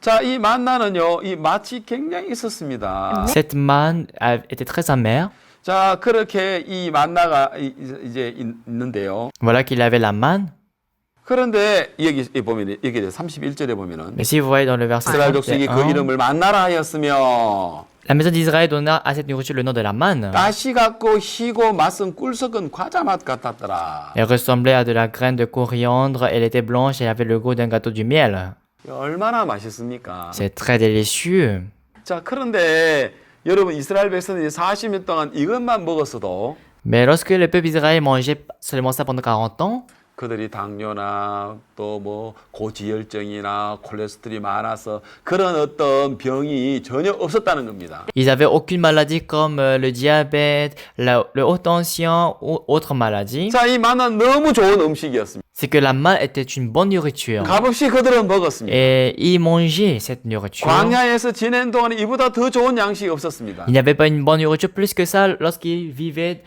자, 이 만나는요, 이 맛이 굉장히 있었습니다. Cette manne était très amère. 자, 그렇게 이 만나가 이제 있는데요. Voilà qu'il avait la manne. 그런데 여기 보면 여기 31절에 보면은 Mais si vous voyez dans le verset 이스라엘 족속이 그 31, 이름을 만나라 하였으며 la maison d'Israël donna à cette nourriture le nom de la manne. 가시 같고 희고 맛은 꿀 섞은 과자 맛 같았더라. Elle ressemblait à de la graine de coriandre, elle était blanche et avait le goût d'un gâteau du miel. 얼마나 맛있습니까? C'est très délicieux. 자, 그런데 여러분 이스라엘 백성들이 40년 동안 이것만 먹었어도 Mais lorsque le peuple d'Israël mangeait seulement ça pendant 40 ans, 그들이 당뇨나 또 뭐 고지혈증이나 콜레스테롤이 많아서 그런 어떤 병이 전혀 없었다는 겁니다. ils n'avaient aucune maladie comme le diabète, le haute tension ou autre maladie. 자, 이 만나는 너무 좋은 음식이었습니다. C'est que la manne était une bonne nourriture. 값없이 그들은 먹었습니다. Et ils mangeaient cette nourriture. 광야에서 지낸 동안에 이보다 더 좋은 양식이 없었습니다. Il n'y avait pas une bonne nourriture plus que ça lorsqu'ils vivaient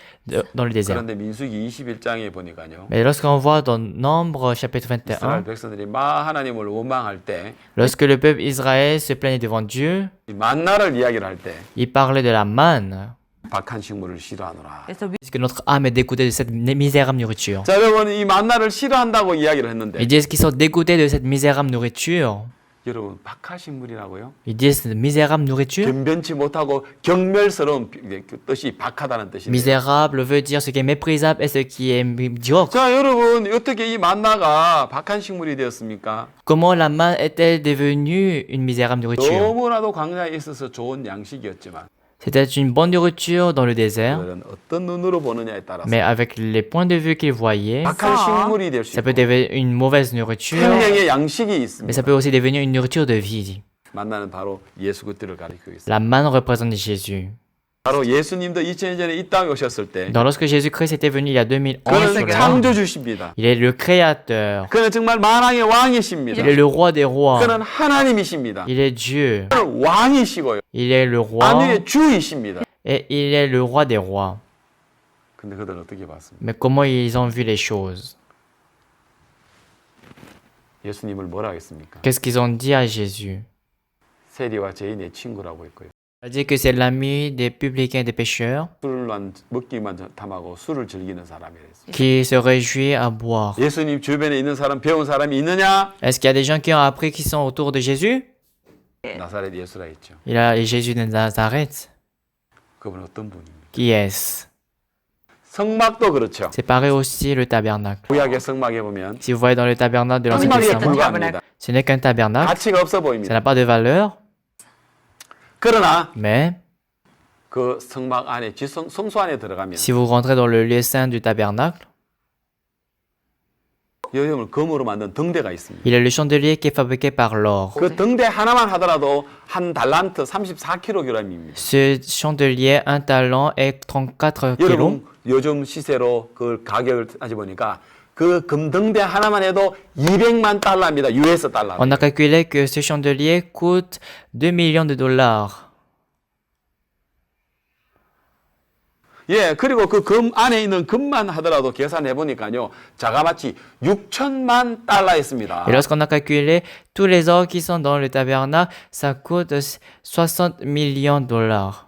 dans le désert. 그런데 민수기 21장에 보니까요. Mais lorsqu'on voit dans Nombre chapitre 이스라엘 21, 백성들이 하나님을 원망할 때, lorsque le peuple Israël se plaignait devant Dieu, 이 만나를 이야기를 할 때, il parlait de la manne. 박한 식물을 싫어하노라. And so we Parce que notre âme est dégoûtée de cette misérable nourriture. 자, 여러분 이 만나를 싫어한다고 이야기를 했는데, Ils disent qu'ils sont dégoûtés de cette misérable nourriture. 여러분 박하식물이라고요? Ils disent misérable nourriture. 변변치 못하고 경멸스러운 그 뜻이 박하다는 뜻이에요. Misérable veut dire ce qui est méprisable et ce qui est médiocre. 자, 여러분 어떻게 이 만나가 박한 식물이 되었습니까? Comment la manne est-elle devenue une misérable nourriture? 너무나도 광야에 있어서 좋은 양식이었지만 C'était une bonne nourriture dans le désert, 그들은 어떤 눈으로 보느냐에 따라서 mais avec les points de vue qu'ils voyaient, 박한 식물이 될 수 ça peut 있고 devenir une mauvaise nourriture, 생명의 양식이 mais 있습니다. ça peut aussi devenir une nourriture de vie. 만나는 바로 예수 그리스도를 가리키고 있습니다. La manne représente Jésus. 바로 예수님도 2000년 전에 이 땅에 오셨을 때 Donc lorsque Jésus-Christ était venu il y a 2000 ans sur 그는 la terre, 창조주십니다. il est le créateur, 그는 정말 만왕의 왕이십니다. il est le roi des rois, 그는 하나님이십니다. il est Dieu, 그는 왕이시고요. il est le roi 만유의 주이십니다. et il est le roi des rois. 근데 그들은 어떻게 봤습니까? Mais comment ils ont vu les choses? 예수님을 뭐라 하겠습니까? Qu'est-ce qu'ils ont dit à Jésus? 세리와 죄인의 친구라고 했고요. Il a dit que c'est l'ami des publicains et des pécheurs 술만 먹기만 탐하고 술을 즐기는 사람이랬어요. qui se réjouit à boire. 예수님 주변에 있는 사람, 배운 사람이 있느냐? Est-ce qu'il y a des gens qui ont appris qui sont autour de Jésus? 나사렛 예수라 했죠. Il y a Jésus de Nazareth. 그분은 어떤 분입니까? Qui est-ce? 성막도 그렇죠. C'est pareil aussi le tabernacle. 구약의 성막에 보면 Si vous voyez dans le tabernacle de l'Ancien 성막에 Testament, 불과합니다. ce n'est qu'un tabernacle, 가치가 없어 ça 보입니다. n'a pas de valeur, 그러나 mais 그 성막 안에 성소 안에 들어가면 si vous rentrez dans le lieu saint du tabernacle, 여러분 금으로 만든 등대가 있습니다. il y a le chandelier qui est fabriqué par l'or. 그 등대 하나만 하더라도 한 달란트 34kg입니다. Ce chandelier, un talent, est 34 kilos. 여러분 요즘 시세로 그 가격을 따져보니까 그 금등대 하나만 해도 200만 달러입니다. US 달러. On a calculé que ce chandelier coûte 2 millions de dollars. 예, 그리고 그 금 안에 있는 금만 하더라도 계산해 보니까요. 자가마치 6천만 달러였습니다. Et lorsqu'on a calculé tous les ors qui sont dans le tabernacle, ça coûte 60 millions de dollars.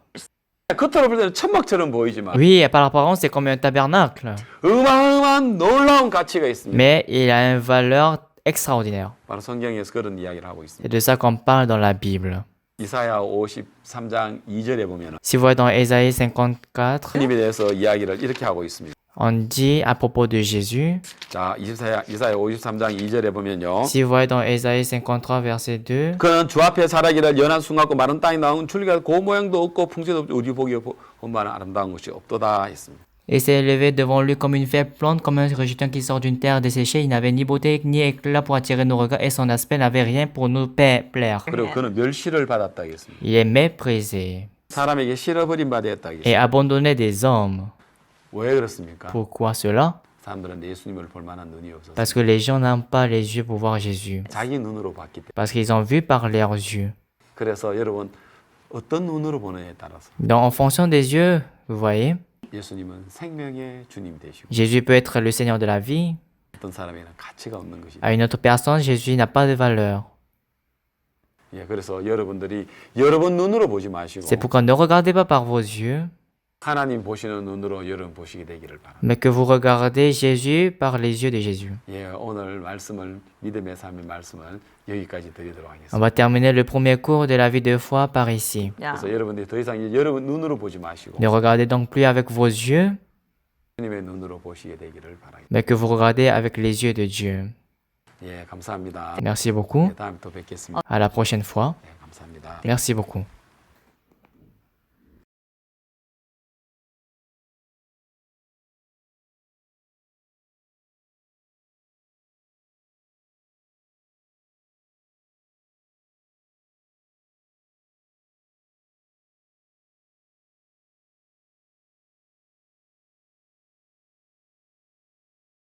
겉으로 볼 때는 천막처럼 보이지만 Oui, par apparence, c'est comme un tabernacle. 어마어마한 놀라운 가치가 있습니다. Mais il a une valeur extraordinaire. 바로 성경에서 그런 이야기를 하고 C'est 있습니다. de ça qu'on parle dans la Bible. 이사야 53장 2절에 보면 Si vous voyez dans Ésaïe 54, 하나님에 대해서 이야기를 이렇게 하고 있습니다. on dit à propos de Jésus. 자, 이사야 53장 2절에 보면요. Si vous voyez dans Ésaïe 53, verset 2, 그는 주 앞에 자라기를 연한 숨같고 마른 땅이 나온 줄기가 그 모양도 없고 풍채도 없고 우리 보기에 본만한 아름다운 것이 없도다 했습니다. et s'est élevé devant lui comme une faible plante, comme un rejeton qui sort d'une terre desséchée. Il n'avait ni beauté ni éclat pour attirer nos regards, et son aspect n'avait rien pour nous plaire. 그리고 그는 멸시를 받았다 했습니다. Il est méprisé 사람에게 실어버린 바 되었다 했습니다. et abandonné des hommes. 왜 그렇습니까? Pourquoi cela? 사람들은 예수님을 볼 만한 눈이 없어서 Parce que les gens n'ont pas les yeux pour voir Jésus. 자기 눈으로 봤기 때문에. Parce qu'ils ont vu par leurs yeux. 그래서 여러분 어떤 눈으로 보느냐에 따라서 Donc en fonction des yeux, vous voyez, 예수님은 생명의 주님 되시고 Jésus peut être le Seigneur de la vie. 어떤 사람에게는 가치가 없는 것이다. À une autre personne, Jésus n'a pas de valeur. 예, 그래서 여러분들이 여러분 눈으로 보지 마시고 C'est pourquoi ne regardez pas par vos yeux, 하나님 보시는 눈으로 여러분 보시게 되기를 바랍니다. mais que vous regardez Jésus par les yeux de Jésus. 예, 오늘 말씀을 믿음의 삶의 말씀을 여기까지 드리도록 On 하겠습니다. va terminer le premier cours de la vie de foi par ici. Yeah. 그래서 여러분들이 더 이상 이제 여러분 눈으로 보지 마시고 Ne regardez donc plus avec vos yeux, 주님의 눈으로 보시게 되기를 바랍니다. mais que vous regardez avec les yeux de Dieu. 예, 감사합니다. Merci beaucoup. 예, 다음에 또 뵙겠습니다. À la prochaine fois. 예, 감사합니다. Merci beaucoup.